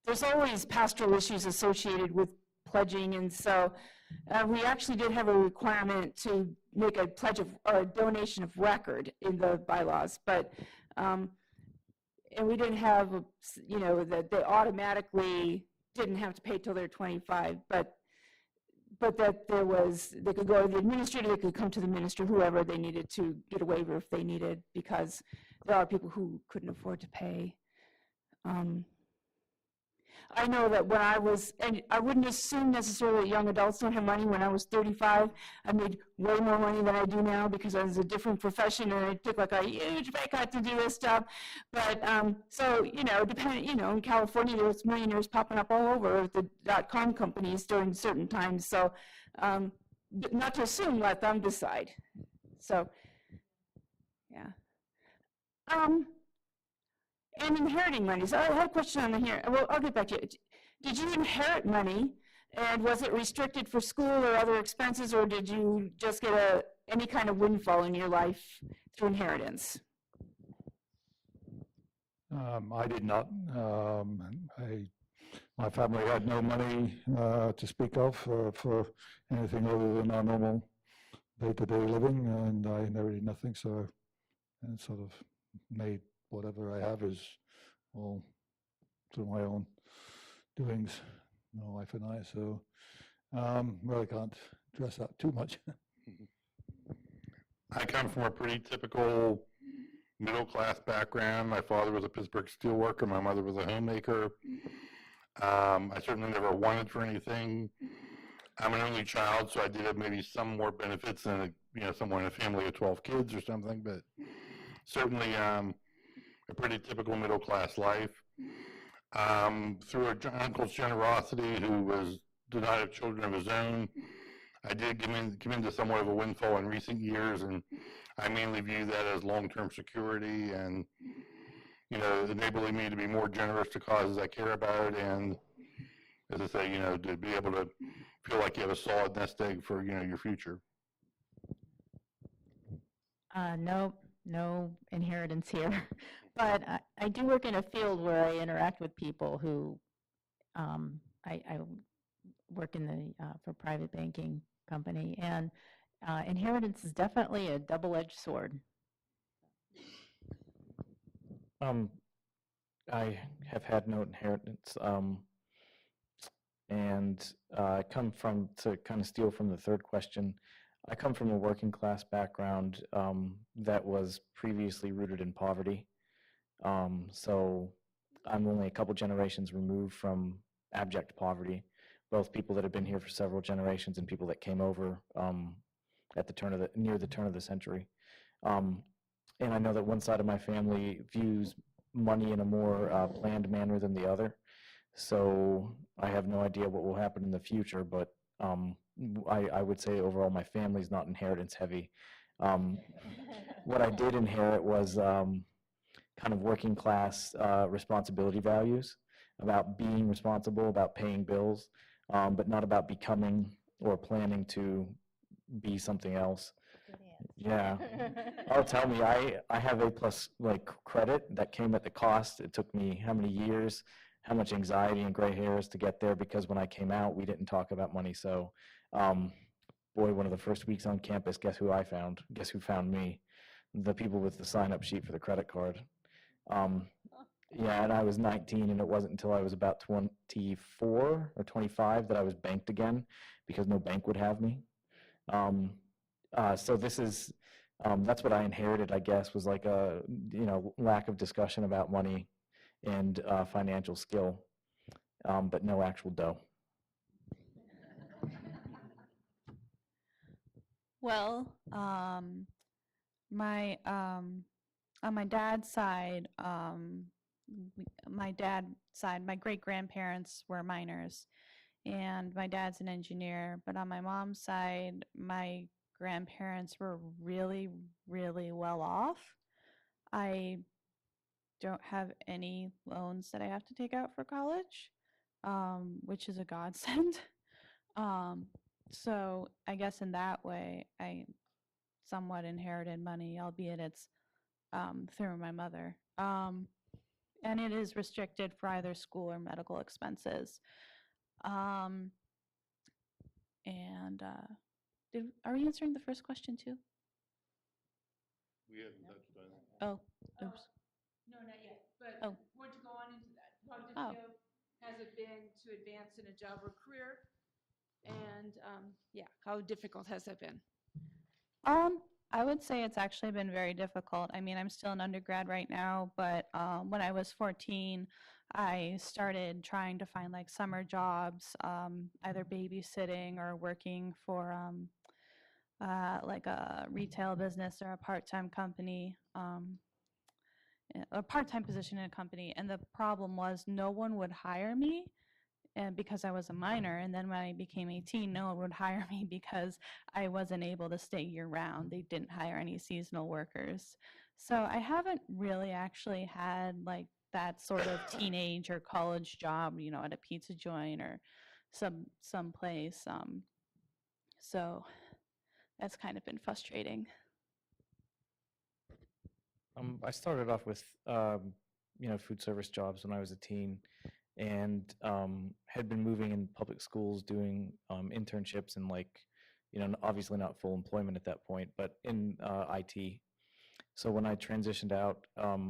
there's always pastoral issues associated with pledging, and so we actually did have a requirement to make a pledge of or a donation of record in the bylaws, but and we didn't have, you know, that they automatically didn't have to pay till they're 25, but that there was, they could go to the administrator, they could come to the minister, whoever they needed to get a waiver if they needed, because there are people who couldn't afford to pay. I know that when I was, and I wouldn't assume necessarily that young adults don't have money. When I was 35, I made way more money than I do now because I was a different profession and I took like a huge pay cut to do this stuff. But so, you know, depending, you know, in California, there was millionaires popping up all over the .com companies during certain times. So not to assume, let them decide. So, yeah. And inheriting money. So I had a question on here. Well, I'll get back to you. Did you inherit money, and was it restricted for school or other expenses, or did you just get any kind of windfall in your life through inheritance? I did not. My family had no money to speak of for anything other than our normal day-to-day living, and I inherited nothing, so I sort of made whatever I have is all through my own doings, my wife and I, so really can't dress up too much. I come from a pretty typical middle-class background. My father was a Pittsburgh steelworker. My mother was a homemaker. I certainly never wanted for anything. I'm an only child, so I did have maybe some more benefits than someone in a family of 12 kids or something, but certainly a pretty typical middle-class life. Through an uncle's generosity, who did not have children of his own, I did come into somewhat of a windfall in recent years, and I mainly view that as long-term security and, enabling me to be more generous to causes I care about, and, as I say, to be able to feel like you have a solid nest egg for, your future. No inheritance here. But I do work in a field where I interact with people who, I work in for private banking company, and inheritance is definitely a double-edged sword. I have had no inheritance, and I come from, to kind of steal from the third question, I come from a working class background that was previously rooted in poverty. So I'm only a couple generations removed from abject poverty, both people that have been here for several generations and people that came over at near the turn of the century. And I know that one side of my family views money in a more planned manner than the other. So I have no idea what will happen in the future, but I would say overall my family's not inheritance heavy. What I did inherit was kind of working class responsibility values, about being responsible, about paying bills, but not about becoming or planning to be something else. Yeah. Oh, tell me, I have A+ credit that came at the cost. It took me how many years, how much anxiety and gray hairs to get there, because when I came out, we didn't talk about money. So boy, one of the first weeks on campus, guess who I found? Guess who found me? The people with the sign-up sheet for the credit card. Yeah, and I was 19, and it wasn't until I was about 24 or 25 that I was banked again, because no bank would have me. So this is, that's what I inherited, I guess, was like a, lack of discussion about money and financial skill, but no actual dough. Well, my on my dad's side, my great grandparents were miners, and my dad's an engineer. But on my mom's side, my grandparents were really, really well off. I don't have any loans that I have to take out for college, which is a godsend. So I guess in that way, I somewhat inherited money, albeit it's through my mother. And it is restricted for either school or medical expenses. And are we answering the first question too? We haven't touched on it. Oh, oops. No, not yet, but Oh. want to go on into that. How Oh. difficult has it been to advance in a job or career? And how difficult has that been? I would say it's actually been very difficult. I mean, I'm still an undergrad right now, but when I was 14, I started trying to find like summer jobs, either babysitting or working for like a retail business or a part-time company, a part-time position in a company. And the problem was no one would hire me. And because I was a minor, and then when I became 18, no one would hire me because I wasn't able to stay year-round. They didn't hire any seasonal workers. So I haven't really actually had like that sort of teenage or college job, at a pizza joint or some place. So that's kind of been frustrating. I started off with, food service jobs when I was a teen, and had been moving in public schools doing internships and obviously not full employment at that point, but in IT. So when I transitioned out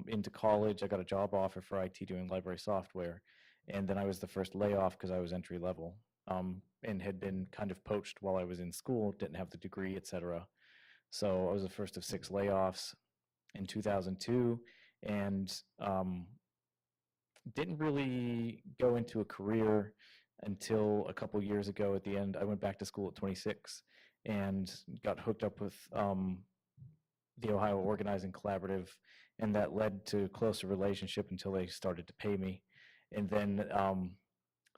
into college, I got a job offer for IT doing library software, and then I was the first layoff because I was entry level, and had been kind of poached while I was in school, didn't have the degree, etc. So I was the first of 6 layoffs in 2002, and didn't really go into a career until a couple years ago. At the end, I went back to school at 26 and got hooked up with the Ohio Organizing Collaborative, and that led to a closer relationship until they started to pay me. And then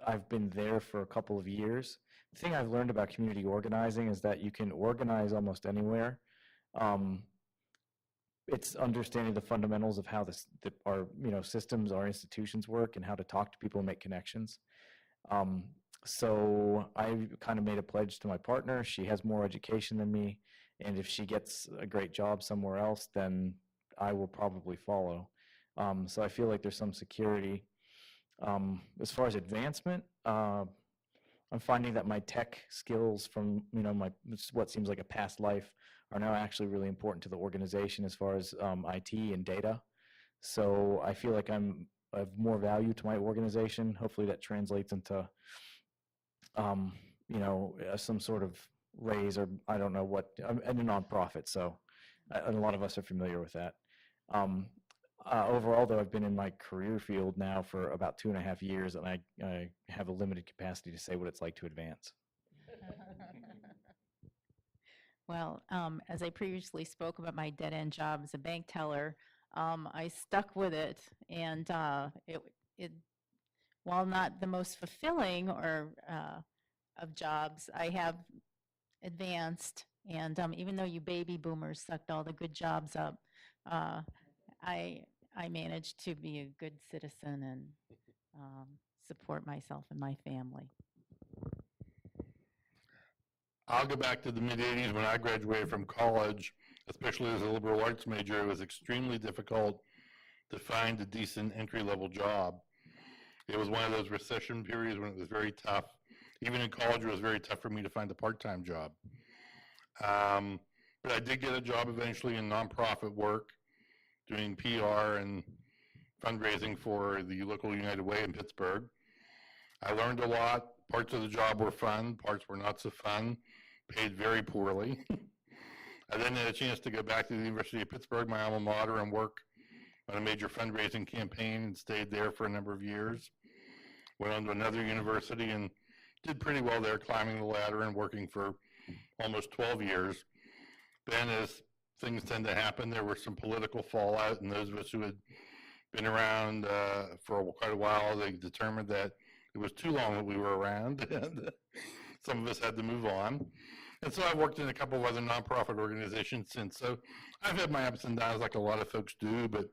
I've been there for a couple of years. The thing I've learned about community organizing is that you can organize almost anywhere. It's understanding the fundamentals of how our systems, our institutions work, and how to talk to people and make connections. So I kind of made a pledge to my partner. She has more education than me, and if she gets a great job somewhere else, then I will probably follow. So I feel like there's some security. As far as advancement, I'm finding that my tech skills from my what seems like a past life are now actually really important to the organization as far as IT and data. So I feel like I have more value to my organization. Hopefully that translates into some sort of raise, or I don't know what, and a nonprofit. So and a lot of us are familiar with that. Overall, though, I've been in my career field now for about 2.5 years, and I have a limited capacity to say what it's like to advance. Well, as I previously spoke about my dead-end job as a bank teller, I stuck with it, and it while not the most fulfilling or of jobs, I have advanced, and even though you baby boomers sucked all the good jobs up, I managed to be a good citizen and support myself and my family. I'll go back to the mid-'80s when I graduated from college, especially as a liberal arts major. It was extremely difficult to find a decent entry-level job. It was one of those recession periods when it was very tough. Even in college, it was very tough for me to find a part-time job. But I did get a job eventually in nonprofit work, doing PR and fundraising for the local United Way in Pittsburgh. I learned a lot. Parts of the job were fun, parts were not so fun, paid very poorly. I then had a chance to go back to the University of Pittsburgh, my alma mater, and work on a major fundraising campaign and stayed there for a number of years. Went on to another university and did pretty well there, climbing the ladder and working for almost 12 years. Then, as things tend to happen, there was some political fallout, and those of us who had been around for quite a while, they determined that it was too long that we were around, and some of us had to move on. And so I worked in a couple of other nonprofit organizations since. So I've had my ups and downs like a lot of folks do, but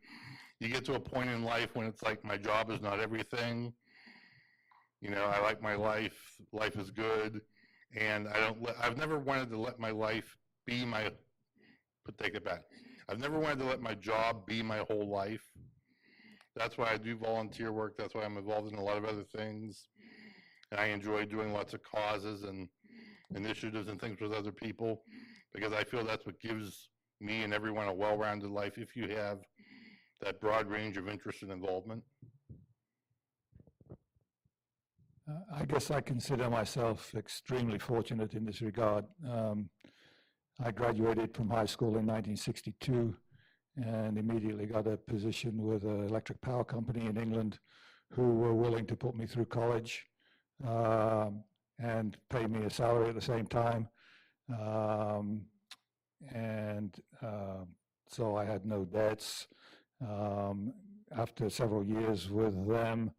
you get to a point in life when it's like my job is not everything. You know, I like my life, life is good, and I've never wanted to let my life be take it back. I've never wanted to let my job be my whole life. That's why I do volunteer work. That's why I'm involved in a lot of other things. And I enjoy doing lots of causes and initiatives and things with other people, because I feel that's what gives me and everyone a well-rounded life if you have that broad range of interest and involvement. I guess I consider myself extremely fortunate in this regard. I graduated from high school in 1962 and immediately got a position with an electric power company in England who were willing to put me through college and pay me a salary at the same time. So I had no debts. After several years with them,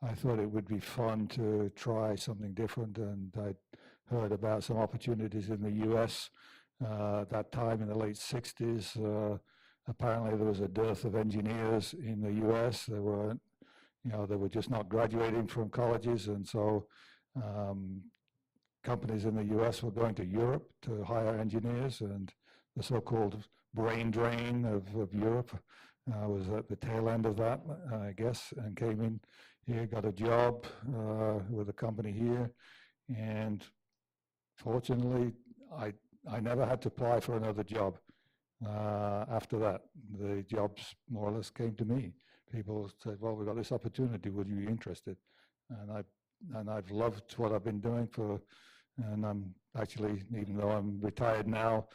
I thought it would be fun to try something different, and I heard about some opportunities in the US. At that time in the late 60s, apparently there was a dearth of engineers in the US. They were just not graduating from colleges, and so companies in the US were going to Europe to hire engineers, and the so-called brain drain of Europe was at the tail end of that, I guess, and came in here, got a job with a company here, and fortunately, I never had to apply for another job. After that, the jobs more or less came to me. People said, well, we've got this opportunity, would you be interested? And I've loved what I've been doing and I'm actually, even though I'm retired now,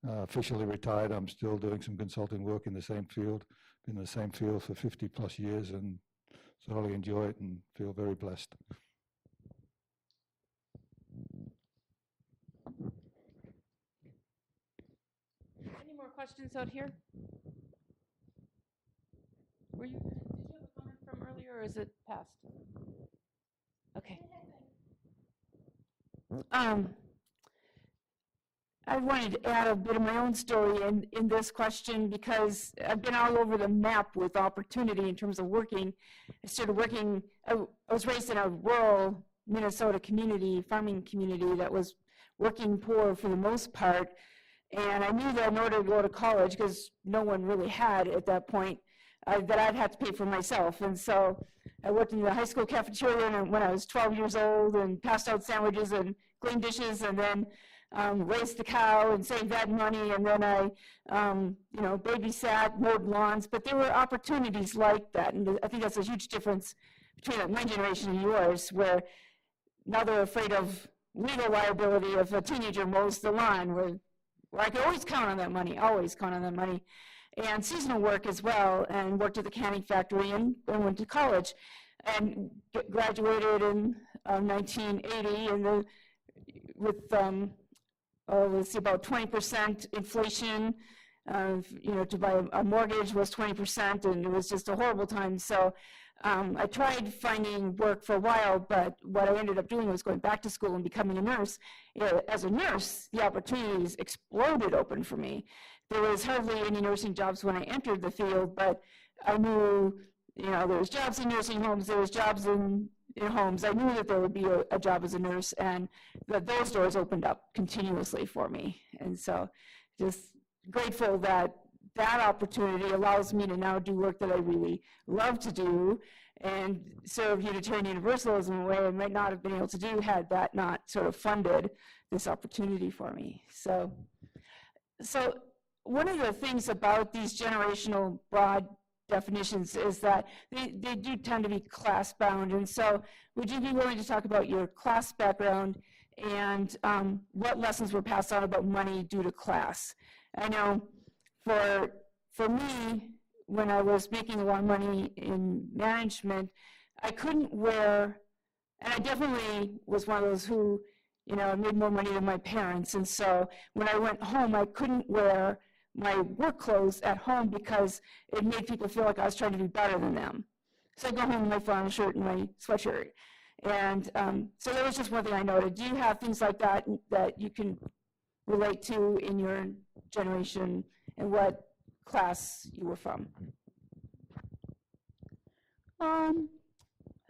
officially retired, I'm still doing some consulting work in the same field, been in the same field for 50 plus years and thoroughly enjoy it and feel very blessed. Any more questions out here? Did you have a comment from earlier, or is it past? Okay. I wanted to add a bit of my own story in this question, because I've been all over the map with opportunity in terms of working. I started working, I was raised in a rural Minnesota community, farming community that was working poor for the most part. And I knew that in order to go to college, because no one really had at that point, that I'd have to pay for myself. And so I worked in the high school cafeteria when I was 12 years old and passed out sandwiches and cleaned dishes, and then raised the cow and saved that money, and then I, babysat, mowed lawns. But there were opportunities like that, and I think that's a huge difference between my generation and yours, where now they're afraid of legal liability if a teenager mows the lawn, where I could always count on that money, and seasonal work as well, and worked at the canning factory and went to college, and graduated in 1980, and with about 20% inflation. To buy a mortgage was 20%, and it was just a horrible time. So I tried finding work for a while, but what I ended up doing was going back to school and becoming a nurse. As a nurse, the opportunities exploded open for me. There was hardly any nursing jobs when I entered the field, but I knew, there was jobs in nursing homes, there was jobs in homes. I knew that there would be a job as a nurse, and that those doors opened up continuously for me. And so just grateful that that opportunity allows me to now do work that I really love to do and serve Unitarian Universalism in a way I might not have been able to do had that not sort of funded this opportunity for me. So So one of the things about these generational broad definitions is that they do tend to be class bound. And so would you be willing to talk about your class background and what lessons were passed on about money due to class? I know for me, when I was making a lot of money in management, I couldn't wear, and I definitely was one of those who, you know, made more money than my parents. And so when I went home, I couldn't wear my work clothes at home because it made people feel like I was trying to be better than them. So I'd go home in my flannel shirt and my sweatshirt. And so that was just one thing I noted. Do you have things like that that you can relate to in your generation and what class you were from?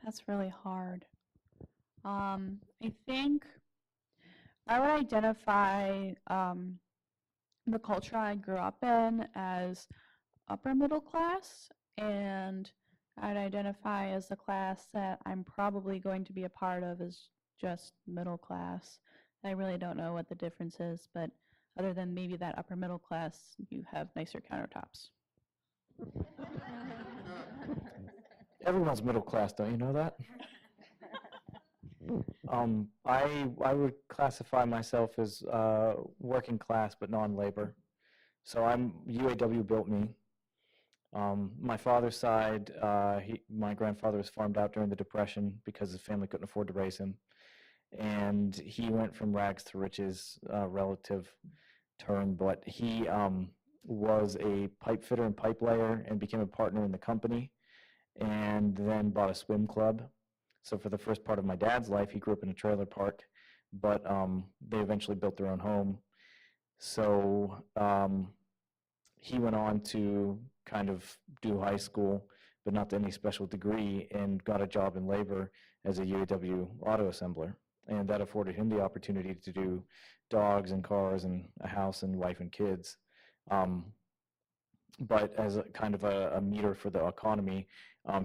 That's really hard. I think I would identify the culture I grew up in as upper middle class, and I'd identify as the class that I'm probably going to be a part of as just middle class. I really don't know what the difference is, but other than maybe that upper middle class, you have nicer countertops. Everyone's middle class, don't you know that? I would classify myself as working class, but non-labor. So UAW built me. My father's side, my grandfather was farmed out during the Depression because his family couldn't afford to raise him. And he went from rags to riches, relative term, but he was a pipe fitter and pipe layer and became a partner in the company, and then bought a swim club. So for the first part of my dad's life, he grew up in a trailer park, but they eventually built their own home. So he went on to kind of do high school, but not to any special degree, and got a job in labor as a UAW auto assembler. And that afforded him the opportunity to do dogs and cars and a house and wife and kids. But as a kind of a meter for the economy,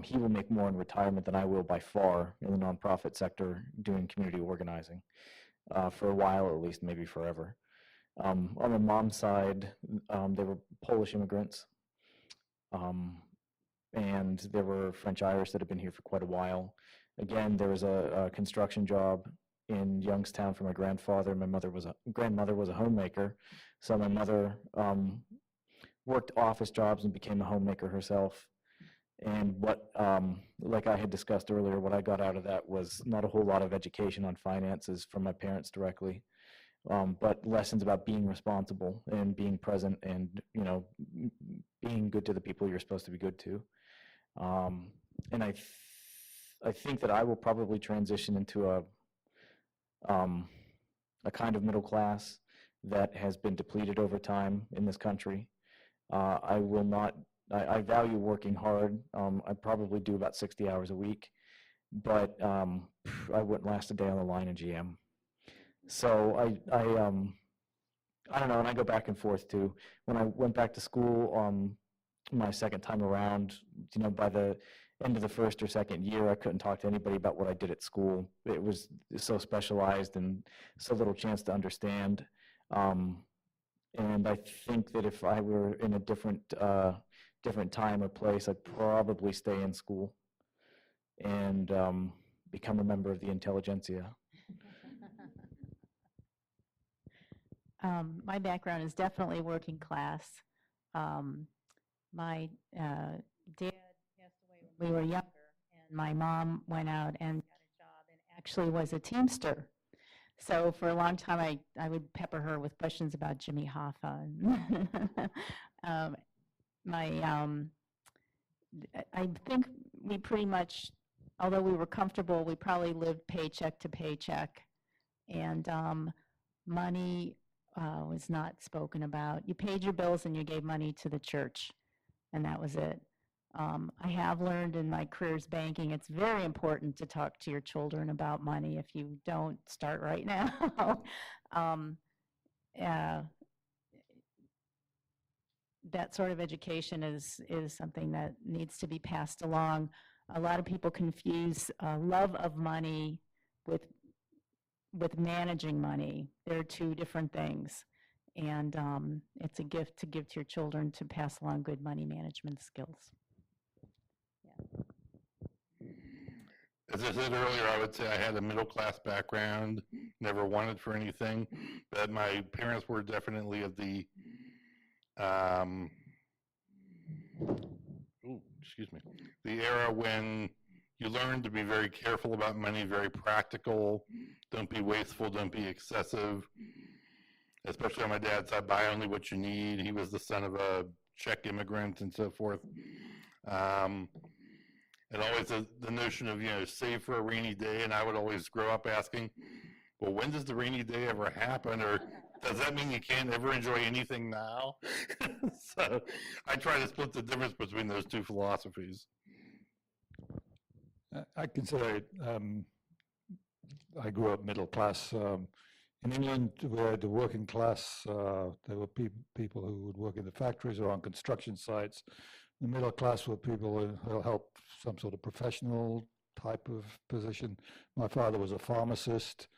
he will make more in retirement than I will by far in the nonprofit sector doing community organizing, for a while at least, maybe forever. On my mom's side, they were Polish immigrants, and there were French-Irish that had been here for quite a while. Again, there was a construction job in Youngstown for my grandfather. My grandmother was a homemaker, so my mother worked office jobs and became a homemaker herself. And what, like I had discussed earlier, what I got out of that was not a whole lot of education on finances from my parents directly, but lessons about being responsible and being present and, you know, being good to the people you're supposed to be good to. And I think that I will probably transition into a kind of middle class that has been depleted over time in this country. I value working hard. I probably do about 60 hours a week, but I wouldn't last a day on the line in GM. So I don't know, and I go back and forth too. When I went back to school my second time around, you know, by the end of the first or second year, I couldn't talk to anybody about what I did at school. It was so specialized and so little chance to understand. And I think that if I were in a different time or place, I'd probably stay in school and become a member of the intelligentsia. My background is definitely working class. My dad passed away when we were younger, and my mom went out and got a job and actually was a Teamster. So for a long time, I would pepper her with questions about Jimmy Hoffa. I think we pretty much, although we were comfortable, we probably lived paycheck to paycheck, and money was not spoken about. You paid your bills and you gave money to the church, and that was it. I have learned in my career's banking, it's very important to talk to your children about money if you don't start right now. That sort of education is something that needs to be passed along. A lot of people confuse love of money with managing money. They're two different things. And it's a gift to give to your children to pass along good money management skills. As I said earlier, I would say I had a middle-class background, never wanted for anything, but my parents were definitely of the, the era when you learn to be very careful about money, very practical, don't be wasteful, don't be excessive. Especially on my dad's side, buy only what you need. He was the son of a Czech immigrant and so forth. And always the notion of, save for a rainy day. And I would always grow up asking, well, when does the rainy day ever happen? Or does that mean you can't ever enjoy anything now? So I try to split the difference between those two philosophies. I consider it, I grew up middle class. In England, where the working class, there were people who would work in the factories or on construction sites. The middle class were people who helped some sort of professional type of position. My father was a pharmacist.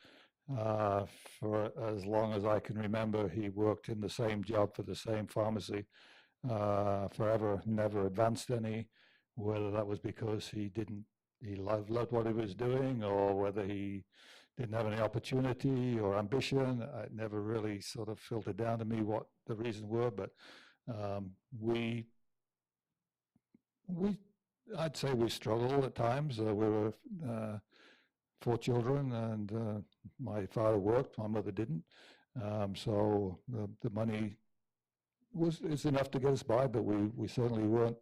For as long as I can remember, he worked in the same job for the same pharmacy forever, never advanced any, whether that was because he loved what he was doing, or whether he didn't have any opportunity or ambition. It never really sort of filtered down to me what the reasons were, but I'd say we struggled at times. We were 4 children, and my father worked, my mother didn't. So the money is enough to get us by, but we certainly weren't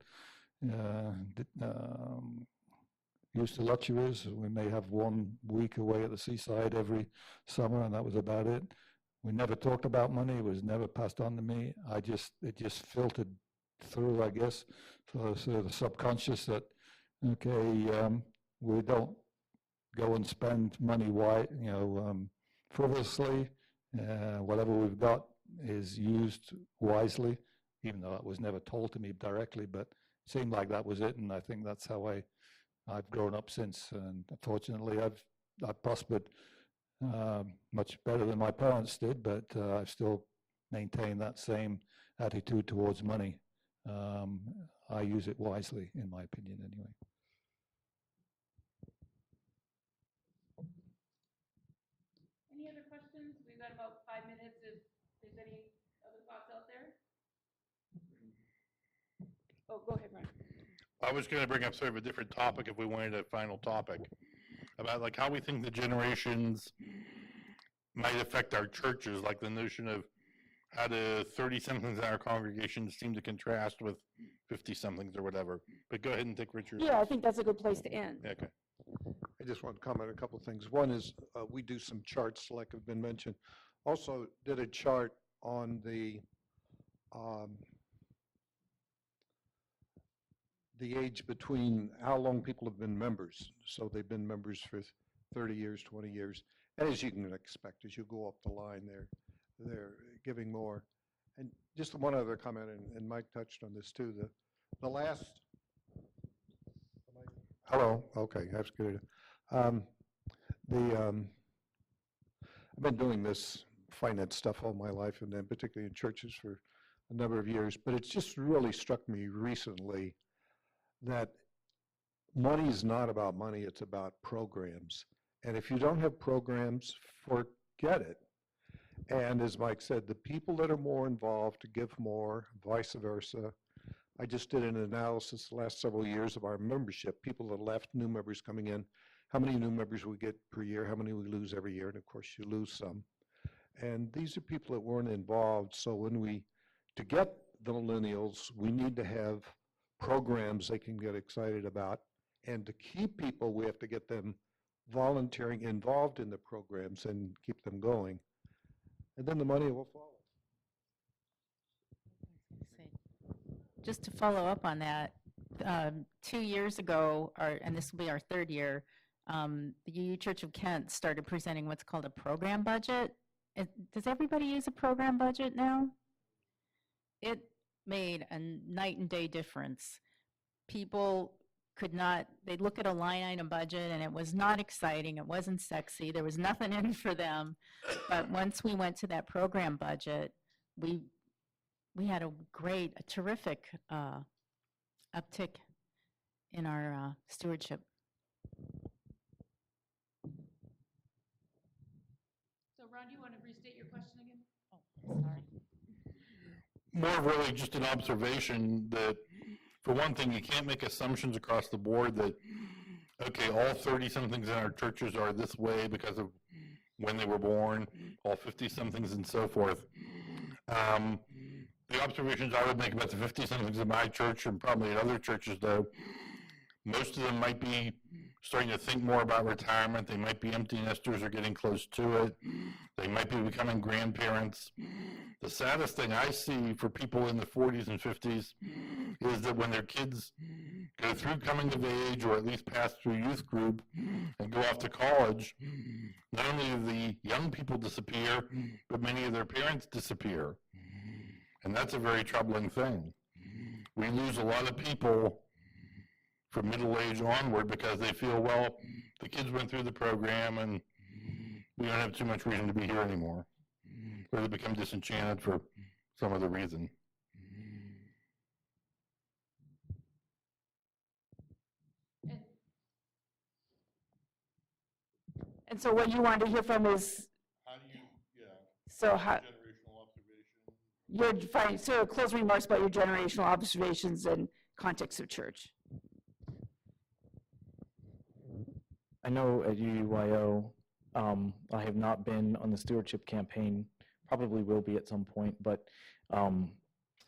used to luxuries. We may have 1 week away at the seaside every summer, and that was about it. We never talked about money. It was never passed on to me. It just filtered through, I guess, so the subconscious that, okay, we don't go and spend money frivolously. Whatever we've got is used wisely, even though it was never told to me directly, but it seemed like that was it, and I think that's how I've grown up since, and fortunately I've prospered much better than my parents did, but I've still maintained that same attitude towards money. I use it wisely, in my opinion, anyway. Any other questions? We've got about 5 minutes if there's any other thoughts out there. Oh, go ahead, Ryan. I was going to bring up sort of a different topic if we wanted a final topic about like how we think the generations might affect our churches, like the notion of how do 30-somethings in our congregation seem to contrast with 50-somethings or whatever. But go ahead and take Richard. Yeah, I think that's a good place to end. Okay. I just want to comment on a couple of things. One is we do some charts, like have been mentioned. Also did a chart on the age between how long people have been members. So they've been members for 30 years, 20 years. And as you can expect, as you go up the line, they're giving more. And just one other comment, and Mike touched on this too, the last, hello, okay, that's good. I've been doing this finance stuff all my life, and then particularly in churches for a number of years, but it's just really struck me recently that money is not about money, it's about programs. And if you don't have programs, forget it. And as Mike said, the people that are more involved give more, vice versa. I just did an analysis the last several years of our membership, people that left, new members coming in, how many new members we get per year, how many we lose every year, and of course you lose some. And these are people that weren't involved, so to get the millennials, we need to have programs they can get excited about, and to keep people, we have to get them volunteering involved in the programs and keep them going. And then the money will follow. Just to follow up on that, 2 years ago, and this will be our 3rd year, the UU Church of Kent started presenting what's called a program budget. Does everybody use a program budget now? It made a night and day difference. People could not, they'd look at a line item budget and it was not exciting, it wasn't sexy, there was nothing in it for them. But once we went to that program budget, we had a terrific uptick in our stewardship. So Ron, do you want to restate your question again? Oh, sorry. More of really just an observation that, for one thing, you can't make assumptions across the board that, okay, all 30-somethings in our churches are this way because of when they were born, all 50-somethings and so forth. The observations I would make about the 50-somethings in my church and probably in other churches, though, most of them might be starting to think more about retirement. They might be empty nesters or getting close to it. They might be becoming grandparents. The saddest thing I see for people in the 40s and 50s is that when their kids go through coming of age or at least pass through youth group and go off to college, not only do the young people disappear, but many of their parents disappear. And that's a very troubling thing. We lose a lot of people from middle age onward because they feel, well, the kids went through the program and we don't have too much reason to be here anymore. Or they become disenchanted for some other reason. And so what you want to hear from is, How do you, so how, generational observation? so closing remarks about your generational observations and context of church. I know at UUYO, I have not been on the stewardship campaign, probably will be at some point, but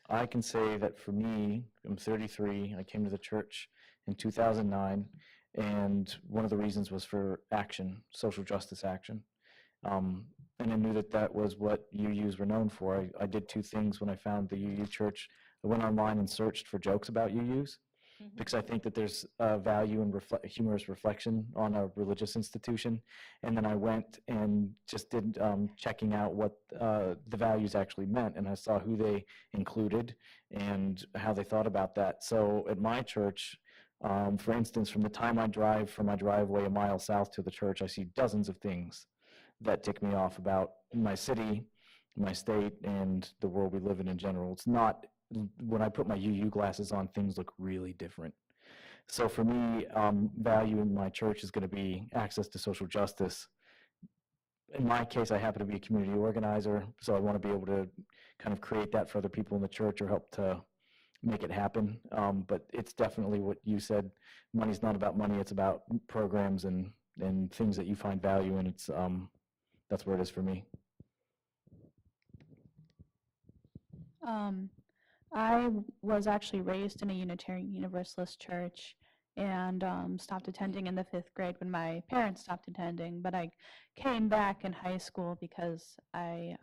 I can say that for me, I'm 33, I came to the church in 2009, and one of the reasons was for action, social justice action. And I knew that that was what UUs were known for. I did two things when I found the UU church. I went online and searched for jokes about UUs, because I think that there's value in humorous reflection on a religious institution. And then I went and just did checking out what the values actually meant, and I saw who they included and how they thought about that. So at my church, for instance, from the time I drive from my driveway a mile south to the church, I see dozens of things that tick me off about my city, my state, and the world we live in general. It's not, when I put my UU glasses on, things look really different. So for me, value in my church is going to be access to social justice. In my case, I happen to be a community organizer, so I want to be able to kind of create that for other people in the church or help to make it happen. But it's definitely what you said. Money's not about money, it's about programs and things that you find value in. It's that's where it is for me. I was actually raised in a Unitarian Universalist church and stopped attending in the 5th grade when my parents stopped attending. But I came back in high school because I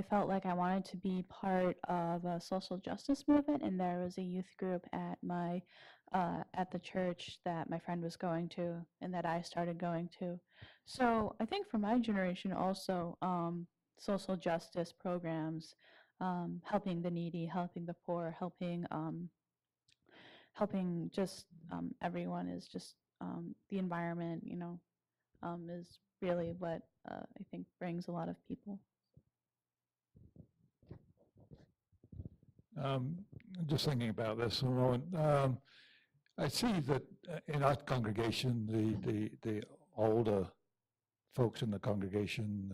felt like I wanted to be part of a social justice movement, and there was a youth group at the church that my friend was going to and that I started going to. So I think for my generation also, social justice programs, helping the needy, helping the poor, helping just everyone is just the environment, is really what I think brings a lot of people. Just thinking about this for a moment, I see that in our congregation, the older folks in the congregation,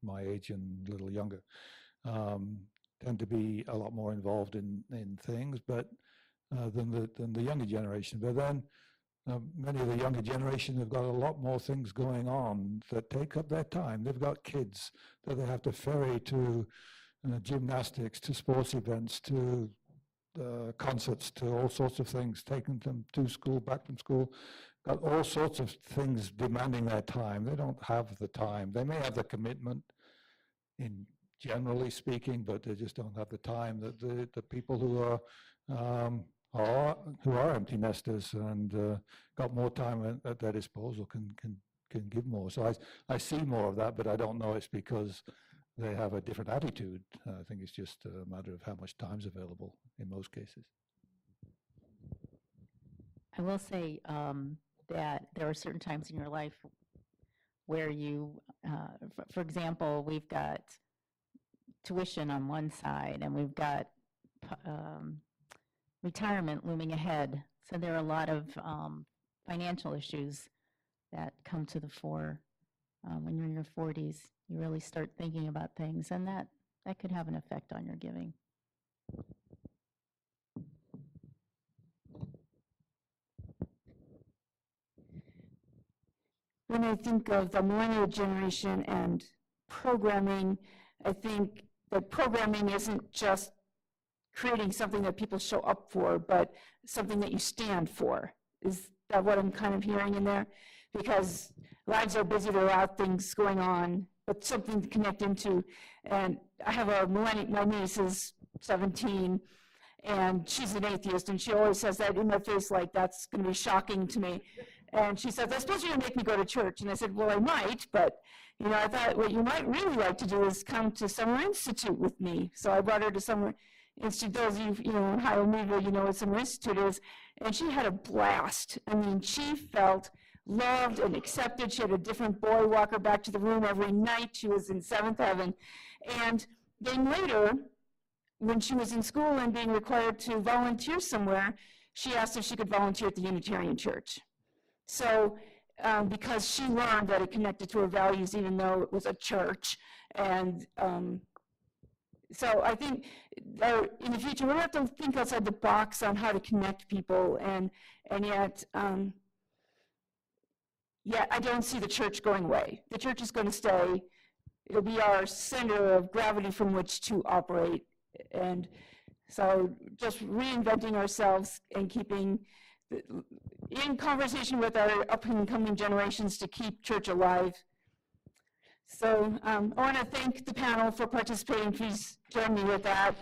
my age and a little younger, tend to be a lot more involved in things, but than the younger generation. But then many of the younger generation have got a lot more things going on that take up their time. They've got kids that they have to ferry to gymnastics, to sports events, to concerts, to all sorts of things, taking them to school, back from school, got all sorts of things demanding their time. They don't have the time. They may have the commitment in generally speaking, but they just don't have the time that the people who are empty nesters and got more time at their disposal can give more. So I see more of that, but I don't know it's because they have a different attitude. I think it's just a matter of how much time's available in most cases. I will say that there are certain times in your life where you, for example, we've got tuition on one side, and we've got retirement looming ahead. So there are a lot of financial issues that come to the fore. When you're in your 40s, you really start thinking about things, and that could have an effect on your giving. When I think of the millennial generation and programming, I think that programming isn't just creating something that people show up for, but something that you stand for. Is that what I'm kind of hearing in there? Because lives are busy, there are a lot of things going on, but something to connect into. And I have my niece is 17, and she's an atheist, and she always says that in my face like that's going to be shocking to me. And she says, I suppose you're going to make me go to church. And I said, well, I might, but I thought what you might really like to do is come to Summer Institute with me. So I brought her to Summer Institute. Those of you, in Ohio Media, you know what Summer Institute is. And she had a blast. I mean, she felt loved and accepted. She had a different boy walk her back to the room every night. She was in seventh heaven. And then later, when she was in school and being required to volunteer somewhere, she asked if she could volunteer at the Unitarian Church. So, because she learned that it connected to her values, even though it was a church. And so I think in the future, we're going to have to think outside the box on how to connect people. And yet, I don't see the church going away. The church is going to stay. It'll be our center of gravity from which to operate. And so just reinventing ourselves and keeping in conversation with our up-and-coming generations to keep church alive. So I want to thank the panel for participating. Please join me with that.